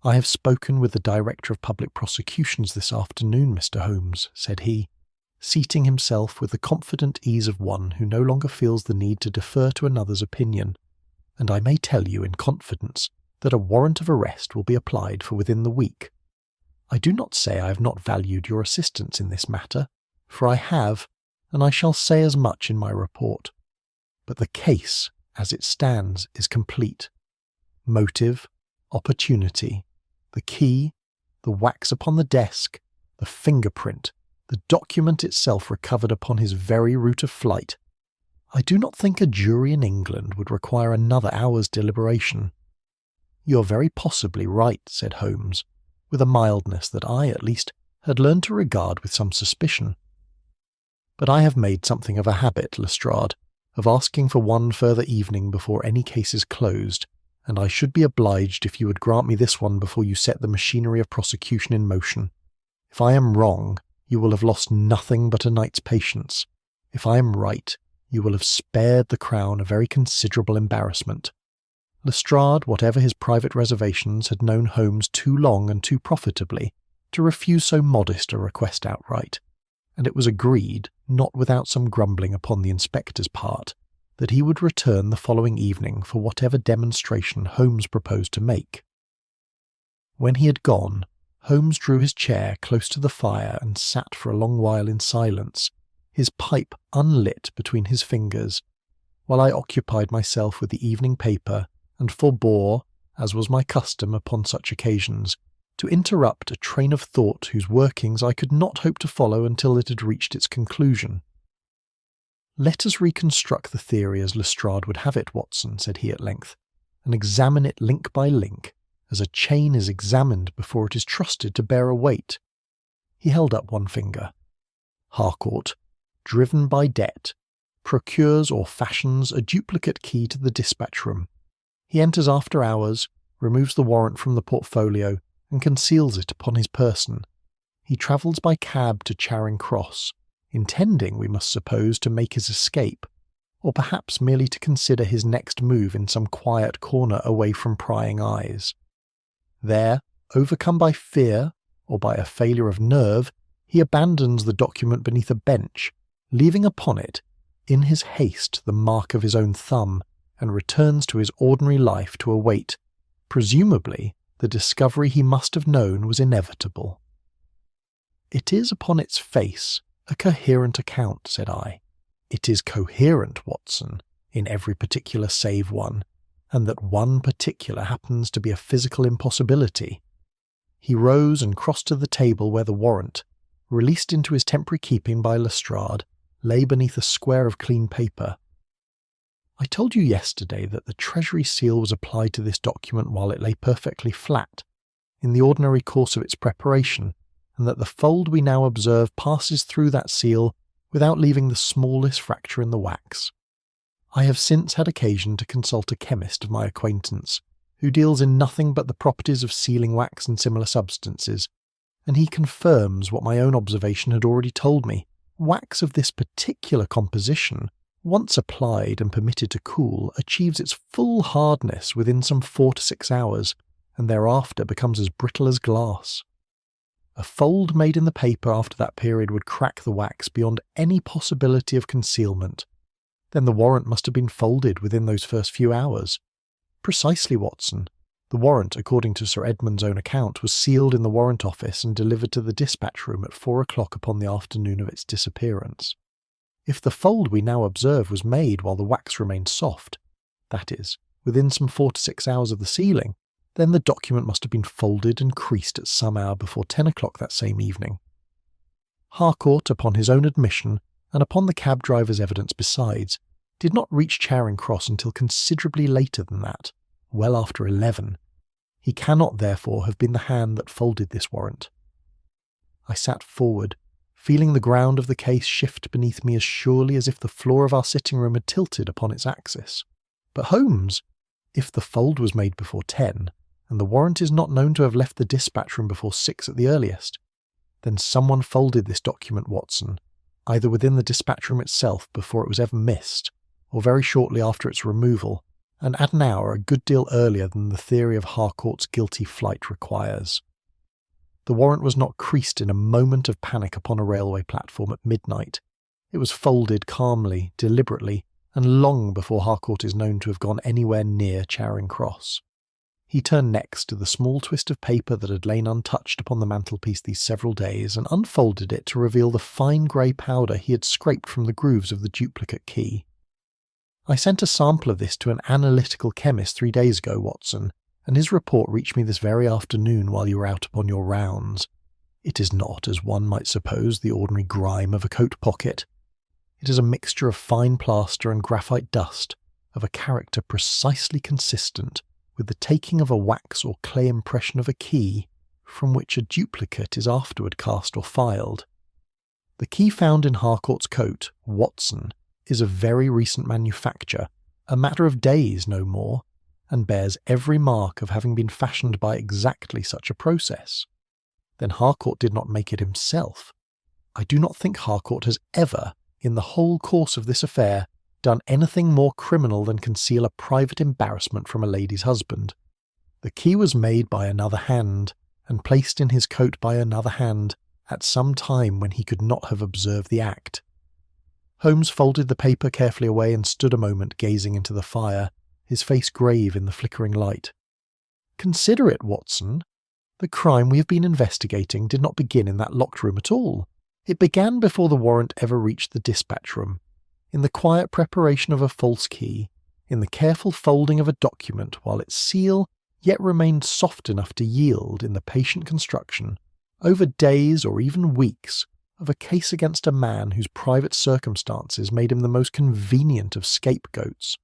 "I have spoken with the Director of Public Prosecutions this afternoon, Mr. Holmes," said he, seating himself with the confident ease of one who no longer feels the need to defer to another's opinion, "and I may tell you in confidence that a warrant of arrest will be applied for within the week. I do not say I have not valued your assistance in this matter, for I have, and I shall say as much in my report. But the case, as it stands, is complete. Motive, opportunity, the key, the wax upon the desk, the fingerprint, the document itself recovered upon his very route of flight. I do not think a jury in England would require another hour's deliberation." "You are very possibly right," said Holmes, with a mildness that I, at least, had learned to regard with some suspicion. "But I have made something of a habit, Lestrade, of asking for one further evening before any case is closed, and I should be obliged if you would grant me this one before you set the machinery of prosecution in motion. If I am wrong, you will have lost nothing but a night's patience. If I am right, you will have spared the Crown a very considerable embarrassment." Lestrade, whatever his private reservations, had known Holmes too long and too profitably to refuse so modest a request outright, and it was agreed, not without some grumbling upon the inspector's part, that he would return the following evening for whatever demonstration Holmes proposed to make. When he had gone, Holmes drew his chair close to the fire and sat for a long while in silence, his pipe unlit between his fingers, while I occupied myself with the evening paper and forbore, as was my custom upon such occasions, to interrupt a train of thought whose workings I could not hope to follow until it had reached its conclusion. "Let us reconstruct the theory as Lestrade would have it, Watson," said he at length, "and examine it link by link, as a chain is examined before it is trusted to bear a weight." He held up one finger. "Harcourt, driven by debt, procures or fashions a duplicate key to the dispatch room. He enters after hours, removes the warrant from the portfolio, and conceals it upon his person. He travels by cab to Charing Cross, intending, we must suppose, to make his escape, or perhaps merely to consider his next move in some quiet corner away from prying eyes. There, overcome by fear, or by a failure of nerve, he abandons the document beneath a bench, leaving upon it, in his haste, the mark of his own thumb, and returns to his ordinary life to await, presumably, the discovery he must have known was inevitable." "It is upon its face a coherent account," said I. "It is coherent, Watson, in every particular save one, and that one particular happens to be a physical impossibility. He rose and crossed to the table where the warrant, released into his temporary keeping by Lestrade, lay beneath a square of clean paper. I told you yesterday that the Treasury seal was applied to this document while it lay perfectly flat, in the ordinary course of its preparation, and that the fold we now observe passes through that seal without leaving the smallest fracture in the wax. I have since had occasion to consult a chemist of my acquaintance, who deals in nothing but the properties of sealing wax and similar substances, and he confirms what my own observation had already told me. Wax of this particular composition, once applied and permitted to cool, achieves its full hardness within some 4 to 6 hours, and thereafter becomes as brittle as glass. A fold made in the paper after that period would crack the wax beyond any possibility of concealment. Then the warrant must have been folded within those first few hours. Precisely, Watson. The warrant, according to Sir Edmund's own account, was sealed in the warrant office and delivered to the dispatch room at 4 o'clock upon the afternoon of its disappearance. If the fold we now observe was made while the wax remained soft, that is, within some 4 to 6 hours of the sealing, then the document must have been folded and creased at some hour before 10 o'clock that same evening. Harcourt, upon his own admission, and upon the cab driver's evidence besides, did not reach Charing Cross until considerably later than that, well after 11. He cannot, therefore, have been the hand that folded this warrant. I sat forward, feeling the ground of the case shift beneath me as surely as if the floor of our sitting-room had tilted upon its axis. But Holmes, if the fold was made before 10, and the warrant is not known to have left the dispatch room before 6 at the earliest, then someone folded this document, Watson, either within the dispatch room itself before it was ever missed, or very shortly after its removal, and at an hour a good deal earlier than the theory of Harcourt's guilty flight requires. The warrant was not creased in a moment of panic upon a railway platform at midnight. It was folded calmly, deliberately, and long before Harcourt is known to have gone anywhere near Charing Cross. He turned next to the small twist of paper that had lain untouched upon the mantelpiece these several days, and unfolded it to reveal the fine grey powder he had scraped from the grooves of the duplicate key. I sent a sample of this to an analytical chemist 3 days ago, Watson, and his report reached me this very afternoon while you were out upon your rounds. It is not, as one might suppose, the ordinary grime of a coat pocket. It is a mixture of fine plaster and graphite dust, of a character precisely consistent with the taking of a wax or clay impression of a key, from which a duplicate is afterward cast or filed. The key found in Harcourt's coat, Watson, is of very recent manufacture, a matter of days no more, and bears every mark of having been fashioned by exactly such a process. Then Harcourt did not make it himself. I do not think Harcourt has ever, in the whole course of this affair, done anything more criminal than conceal a private embarrassment from a lady's husband. The key was made by another hand, and placed in his coat by another hand, at some time when he could not have observed the act. Holmes folded the paper carefully away and stood a moment gazing into the fire, his face grave in the flickering light. "Consider it, Watson. The crime we have been investigating did not begin in that locked room at all. It began before the warrant ever reached the dispatch room, in the quiet preparation of a false key, in the careful folding of a document while its seal yet remained soft enough to yield in the patient construction, over days or even weeks, of a case against a man whose private circumstances made him the most convenient of scapegoats.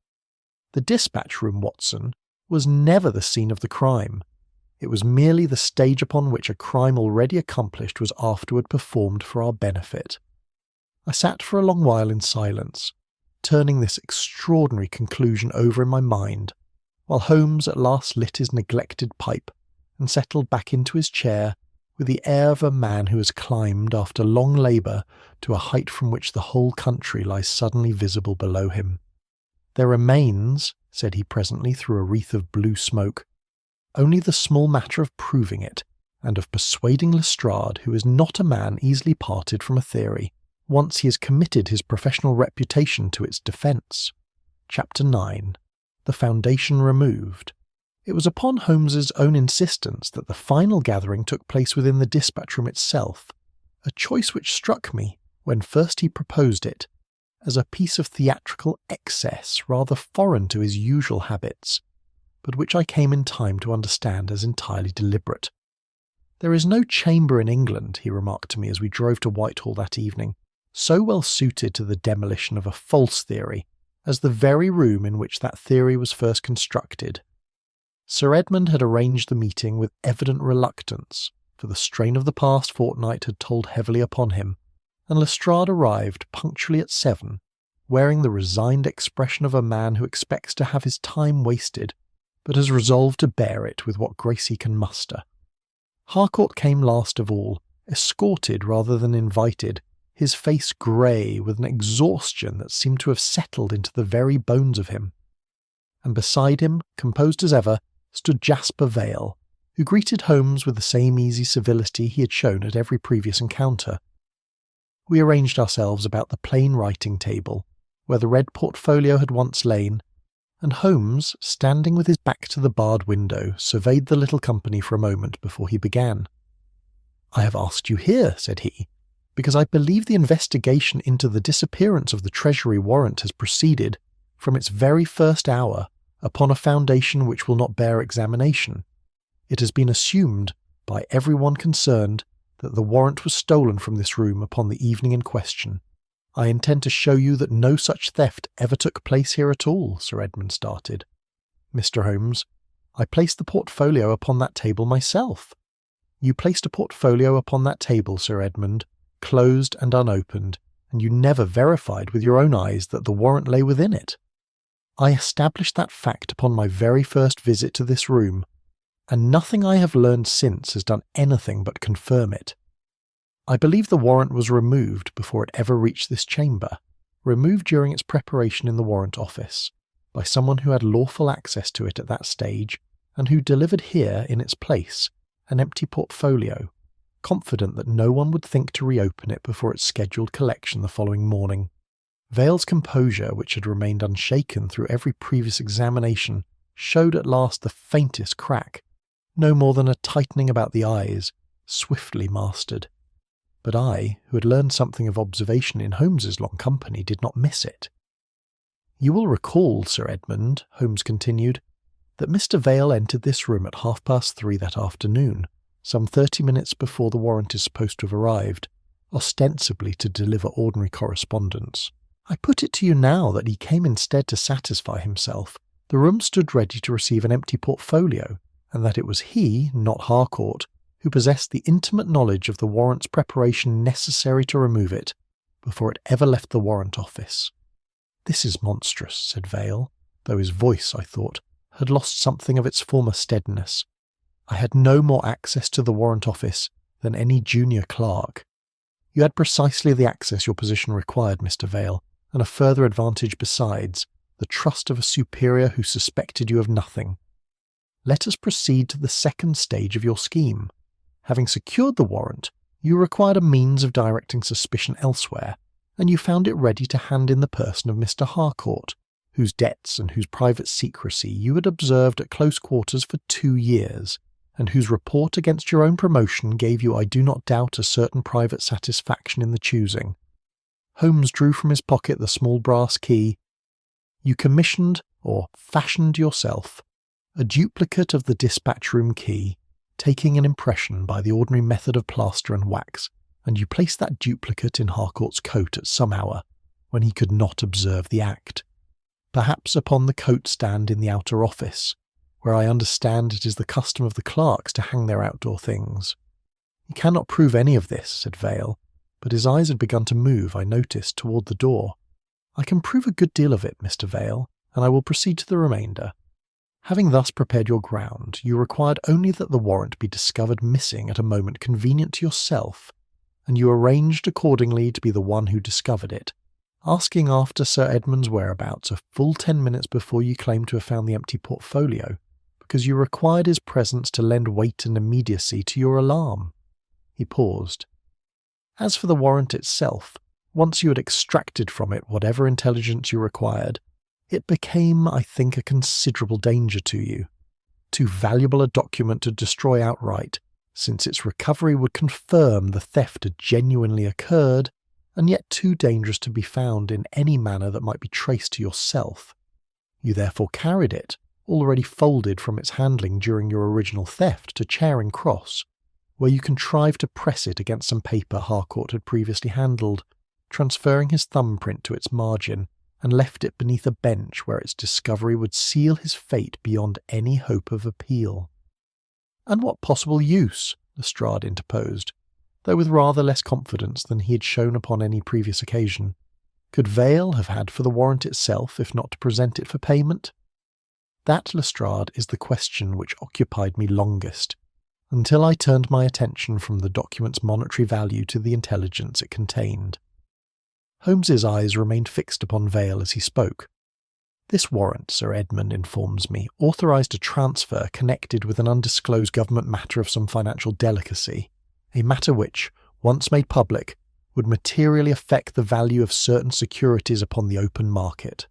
The dispatch room, Watson, was never the scene of the crime. It was merely the stage upon which a crime already accomplished was afterward performed for our benefit." I sat for a long while in silence, turning this extraordinary conclusion over in my mind, while Holmes at last lit his neglected pipe and settled back into his chair with the air of a man who has climbed, after long labour, to a height from which the whole country lies suddenly visible below him. "There remains," said he presently through a wreath of blue smoke, "only the small matter of proving it, and of persuading Lestrade, who is not a man easily parted from a theory, once he has committed his professional reputation to its defence." Chapter 9. The Foundation Removed. It was upon Holmes's own insistence that the final gathering took place within the dispatch room itself, a choice which struck me, when first he proposed it, as a piece of theatrical excess rather foreign to his usual habits, but which I came in time to understand as entirely deliberate. "There is no chamber in England," he remarked to me as we drove to Whitehall that evening, "so well suited to the demolition of a false theory as the very room in which that theory was first constructed." Sir Edmund had arranged the meeting with evident reluctance, for the strain of the past fortnight had told heavily upon him, and Lestrade arrived punctually at 7, wearing the resigned expression of a man who expects to have his time wasted, but has resolved to bear it with what grace he can muster. Harcourt came last of all, escorted rather than invited, his face grey with an exhaustion that seemed to have settled into the very bones of him. And beside him, composed as ever, stood Jasper Vale, who greeted Holmes with the same easy civility he had shown at every previous encounter. We arranged ourselves about the plain writing table, where the red portfolio had once lain, and Holmes, standing with his back to the barred window, surveyed the little company for a moment before he began. "I have asked you here," said he, "because I believe the investigation into the disappearance of the Treasury warrant has proceeded, from its very first hour, upon a foundation which will not bear examination. It has been assumed, by everyone concerned, that the warrant was stolen from this room upon the evening in question. I intend to show you that no such theft ever took place here at all." Sir Edmund started. "Mr. Holmes, I placed the portfolio upon that table myself." "You placed a portfolio upon that table, Sir Edmund, closed and unopened, and you never verified with your own eyes that the warrant lay within it." "I established that fact upon my very first visit to this room, and nothing I have learned since has done anything but confirm it. I believe the warrant was removed before it ever reached this chamber, removed during its preparation in the Warrant Office, by someone who had lawful access to it at that stage, and who delivered here in its place an empty portfolio, confident that no one would think to reopen it before its scheduled collection the following morning." Vale's composure, which had remained unshaken through every previous examination, showed at last the faintest crack, no more than a tightening about the eyes, swiftly mastered. But I, who had learned something of observation in Holmes's long company, did not miss it. "You will recall, Sir Edmund," Holmes continued, "that Mr. Vale entered this room at 3:30 that afternoon, some 30 minutes before the warrant is supposed to have arrived, ostensibly to deliver ordinary correspondence. I put it to you now that he came instead to satisfy himself. The room stood ready to receive an empty portfolio, and that it was he, not Harcourt, who possessed the intimate knowledge of the warrant's preparation necessary to remove it, before it ever left the Warrant Office." "This is monstrous," said Vale, though his voice, I thought, had lost something of its former steadiness. "I had no more access to the Warrant Office than any junior clerk." "You had precisely the access your position required, Mr. Vale, and a further advantage besides, the trust of a superior who suspected you of nothing. Let us proceed to the second stage of your scheme. Having secured the warrant, you required a means of directing suspicion elsewhere, and you found it ready to hand in the person of Mr. Harcourt, whose debts and whose private secrecy you had observed at close quarters for 2 years, and whose report against your own promotion gave you, I do not doubt, a certain private satisfaction in the choosing." Holmes drew from his pocket the small brass key. "You commissioned, or fashioned yourself, a duplicate of the dispatch-room key, taking an impression by the ordinary method of plaster and wax, and you placed that duplicate in Harcourt's coat at some hour, when he could not observe the act. Perhaps upon the coat-stand in the outer office, where I understand it is the custom of the clerks to hang their outdoor things." "You cannot prove any of this," said Vale, but his eyes had begun to move, I noticed, toward the door. "I can prove a good deal of it, Mr. Vale, and I will proceed to the remainder. Having thus prepared your ground, you required only that the warrant be discovered missing at a moment convenient to yourself, and you arranged accordingly to be the one who discovered it, asking after Sir Edmund's whereabouts a full 10 minutes before you claimed to have found the empty portfolio, because you required his presence to lend weight and immediacy to your alarm." He paused. "As for the warrant itself, once you had extracted from it whatever intelligence you required, it became, I think, a considerable danger to you. Too valuable a document to destroy outright, since its recovery would confirm the theft had genuinely occurred, and yet too dangerous to be found in any manner that might be traced to yourself. You therefore carried it, already folded from its handling during your original theft, to Charing Cross, where you contrived to press it against some paper Harcourt had previously handled, transferring his thumbprint to its margin, and left it beneath a bench where its discovery would seal his fate beyond any hope of appeal. And what possible use, Lestrade interposed, though with rather less confidence than he had shown upon any previous occasion, could Vale have had for the warrant itself, if not to present it for payment? That, Lestrade, is the question which occupied me longest, until I turned my attention from the document's monetary value to the intelligence it contained. Holmes's eyes remained fixed upon Vale as he spoke. This warrant, Sir Edmund informs me, authorised a transfer connected with an undisclosed government matter of some financial delicacy, a matter which, once made public, would materially affect the value of certain securities upon the open market.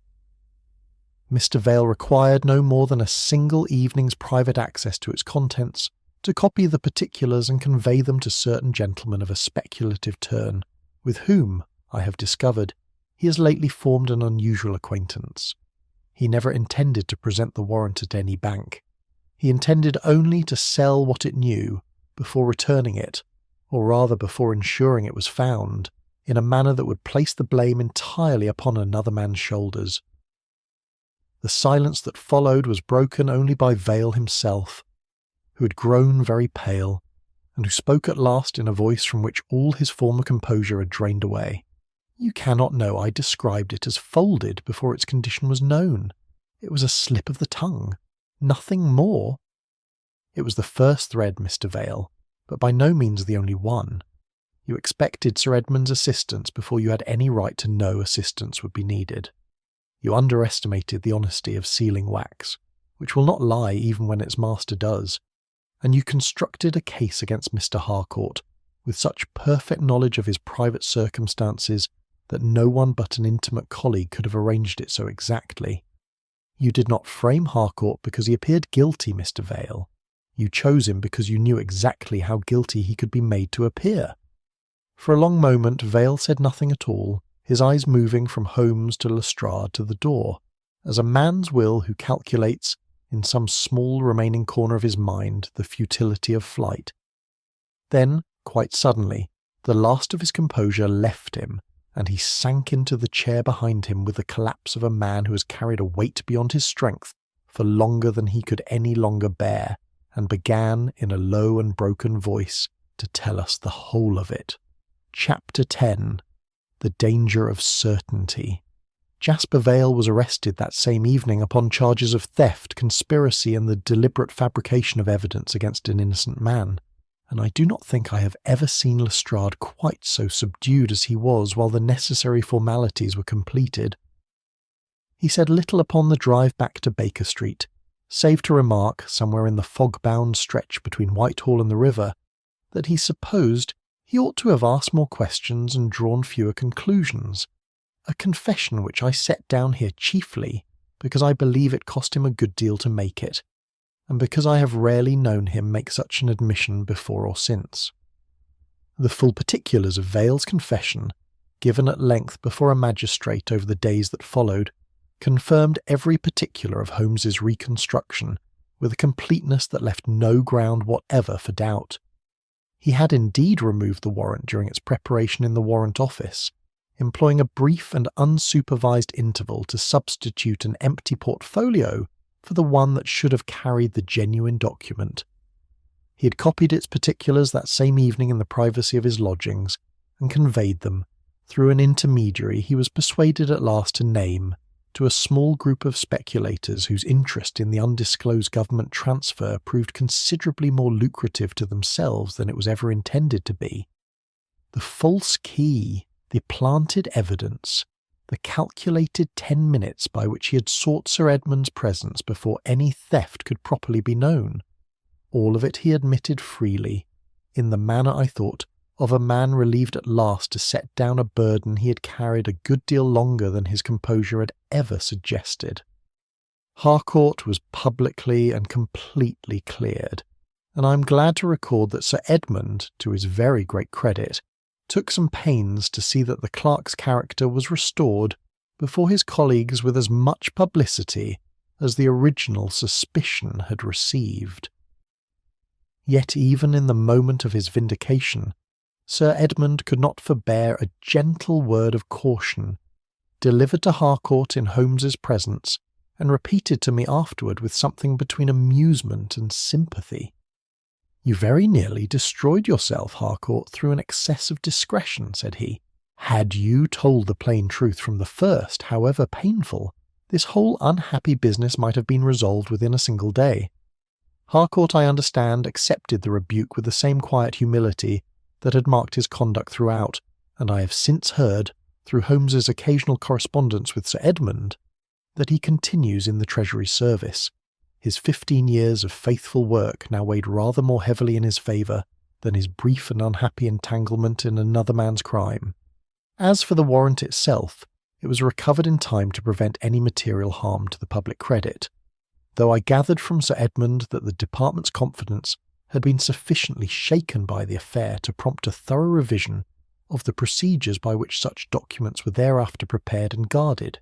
Mr. Vale required no more than a single evening's private access to its contents, to copy the particulars and convey them to certain gentlemen of a speculative turn, with whom, I have discovered, he has lately formed an unusual acquaintance. He never intended to present the warrant at any bank. He intended only to sell what it knew, before returning it, or rather before ensuring it was found, in a manner that would place the blame entirely upon another man's shoulders. The silence that followed was broken only by Vale himself, who had grown very pale, and who spoke at last in a voice from which all his former composure had drained away. "You cannot know I described it as folded before its condition was known. It was a slip of the tongue, nothing more. It was the first thread, Mr. Vale, but by no means the only one. You expected Sir Edmund's assistance before you had any right to know assistance would be needed. You underestimated the honesty of sealing wax, which will not lie even when its master does, and you constructed a case against Mr. Harcourt with such perfect knowledge of his private circumstances that no one but an intimate colleague could have arranged it so exactly. You did not frame Harcourt because he appeared guilty, Mr. Vale. You chose him because you knew exactly how guilty he could be made to appear." For a long moment Vale said nothing at all, his eyes moving from Holmes to Lestrade to the door, as a man's will who calculates, in some small remaining corner of his mind, the futility of flight. Then, quite suddenly, the last of his composure left him, and he sank into the chair behind him with the collapse of a man who has carried a weight beyond his strength for longer than he could any longer bear, and began, in a low and broken voice, to tell us the whole of it. Chapter 10. The Danger of Certainty. Jasper Vale was arrested that same evening upon charges of theft, conspiracy, and the deliberate fabrication of evidence against an innocent man, and I do not think I have ever seen Lestrade quite so subdued as he was while the necessary formalities were completed. He said little upon the drive back to Baker Street, save to remark, somewhere in the fog-bound stretch between Whitehall and the river, that he supposed he ought to have asked more questions and drawn fewer conclusions, a confession which I set down here chiefly because I believe it cost him a good deal to make it, and because I have rarely known him make such an admission before or since. The full particulars of Vale's confession, given at length before a magistrate over the days that followed, confirmed every particular of Holmes's reconstruction with a completeness that left no ground whatever for doubt. He had indeed removed the warrant during its preparation in the Warrant Office, employing a brief and unsupervised interval to substitute an empty portfolio for the one that should have carried the genuine document. He had copied its particulars that same evening in the privacy of his lodgings, and conveyed them, through an intermediary he was persuaded at last to name, to a small group of speculators whose interest in the undisclosed government transfer proved considerably more lucrative to themselves than it was ever intended to be. The false key, the planted evidence, the calculated 10 minutes by which he had sought Sir Edmund's presence before any theft could properly be known, all of it he admitted freely, in the manner, I thought, of a man relieved at last to set down a burden he had carried a good deal longer than his composure had ever suggested. Harcourt was publicly and completely cleared, and I am glad to record that Sir Edmund, to his very great credit, took some pains to see that the clerk's character was restored before his colleagues with as much publicity as the original suspicion had received. Yet even in the moment of his vindication, Sir Edmund could not forbear a gentle word of caution, delivered to Harcourt in Holmes's presence, and repeated to me afterward with something between amusement and sympathy. "You very nearly destroyed yourself, Harcourt, through an excess of discretion," said he. "Had you told the plain truth from the first, however painful, this whole unhappy business might have been resolved within a single day." Harcourt, I understand, accepted the rebuke with the same quiet humility that had marked his conduct throughout, and I have since heard, through Holmes's occasional correspondence with Sir Edmund, that he continues in the Treasury service. His 15 years of faithful work now weighed rather more heavily in his favour than his brief and unhappy entanglement in another man's crime. As for the warrant itself, it was recovered in time to prevent any material harm to the public credit, though I gathered from Sir Edmund that the department's confidence had been sufficiently shaken by the affair to prompt a thorough revision of the procedures by which such documents were thereafter prepared and guarded.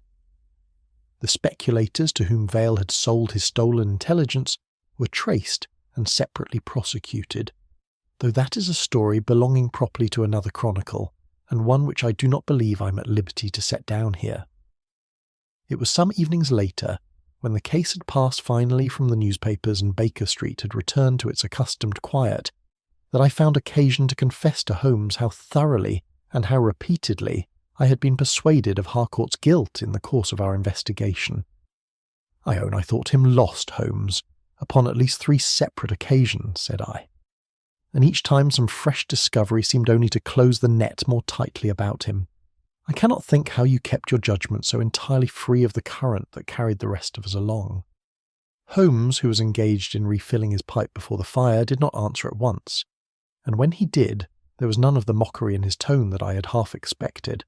The speculators to whom Vale had sold his stolen intelligence were traced and separately prosecuted, though that is a story belonging properly to another chronicle, and one which I do not believe I am at liberty to set down here. It was some evenings later, when the case had passed finally from the newspapers and Baker Street had returned to its accustomed quiet, that I found occasion to confess to Holmes how thoroughly and how repeatedly I had been persuaded of Harcourt's guilt in the course of our investigation. "I own I thought him lost, Holmes, upon at least 3 separate occasions," said I, "and each time some fresh discovery seemed only to close the net more tightly about him. I cannot think how you kept your judgment so entirely free of the current that carried the rest of us along." Holmes, who was engaged in refilling his pipe before the fire, did not answer at once, and when he did, there was none of the mockery in his tone that I had half expected,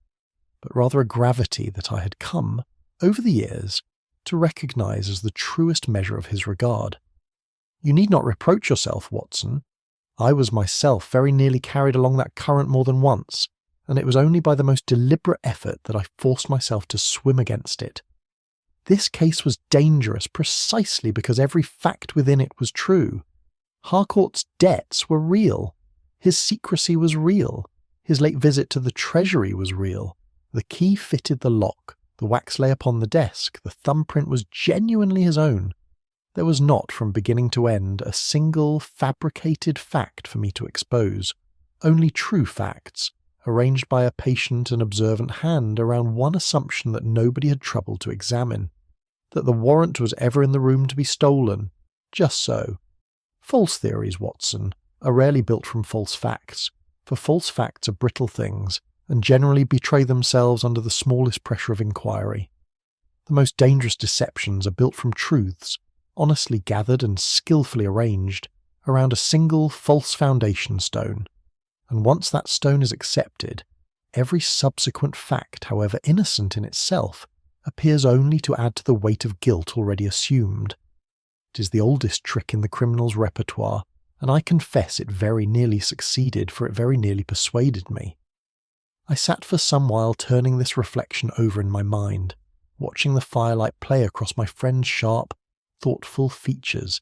but rather a gravity that I had come, over the years, to recognise as the truest measure of his regard. "You need not reproach yourself, Watson. I was myself very nearly carried along that current more than once, and it was only by the most deliberate effort that I forced myself to swim against it. This case was dangerous precisely because every fact within it was true. Harcourt's debts were real. His secrecy was real. His late visit to the Treasury was real. The key fitted the lock. The wax lay upon the desk. The thumbprint was genuinely his own. There was not, from beginning to end, a single fabricated fact for me to expose. Only true facts, arranged by a patient and observant hand around one assumption that nobody had troubled to examine. That the warrant was ever in the room to be stolen. Just so. False theories, Watson, are rarely built from false facts, for false facts are brittle things, and generally betray themselves under the smallest pressure of inquiry. The most dangerous deceptions are built from truths, honestly gathered and skilfully arranged, around a single false foundation stone. And once that stone is accepted, every subsequent fact, however innocent in itself, appears only to add to the weight of guilt already assumed. It is the oldest trick in the criminal's repertoire, and I confess it very nearly succeeded, for it very nearly persuaded me. I sat for some while turning this reflection over in my mind, watching the firelight play across my friend's sharp, thoughtful features,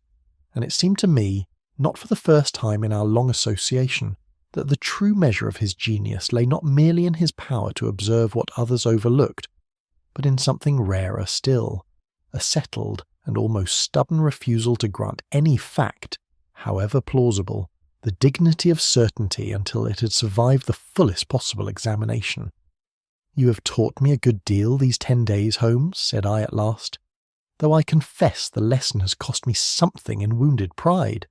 and it seemed to me, not for the first time in our long association, that the true measure of his genius lay not merely in his power to observe what others overlooked, but in something rarer still, a settled and almost stubborn refusal to grant any fact, however plausible, the dignity of certainty until it had survived the fullest possible examination. "You have taught me a good deal these 10 days, Holmes," said I at last, "though I confess the lesson has cost me something in wounded pride."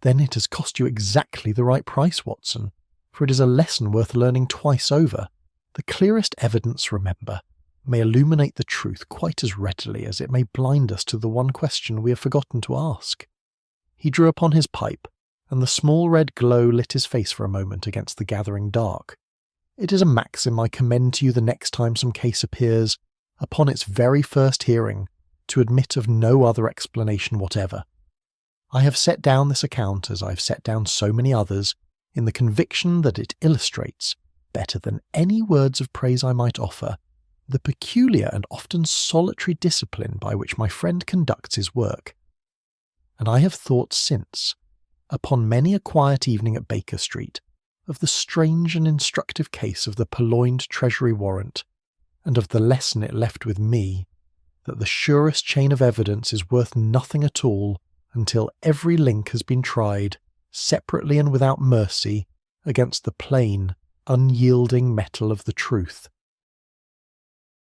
"Then it has cost you exactly the right price, Watson, for it is a lesson worth learning twice over. The clearest evidence, remember, may illuminate the truth quite as readily as it may blind us to the one question we have forgotten to ask." He drew upon his pipe, and the small red glow lit his face for a moment against the gathering dark. "It is a maxim I commend to you the next time some case appears, upon its very first hearing, to admit of no other explanation whatever. I have set down this account, as I have set down so many others, in the conviction that it illustrates, better than any words of praise I might offer, the peculiar and often solitary discipline by which my friend conducts his work. And I have thought since, upon many a quiet evening at Baker Street, of the strange and instructive case of the Purloined Treasury Warrant, and of the lesson it left with me, that the surest chain of evidence is worth nothing at all until every link has been tried, separately and without mercy, against the plain, unyielding metal of the truth.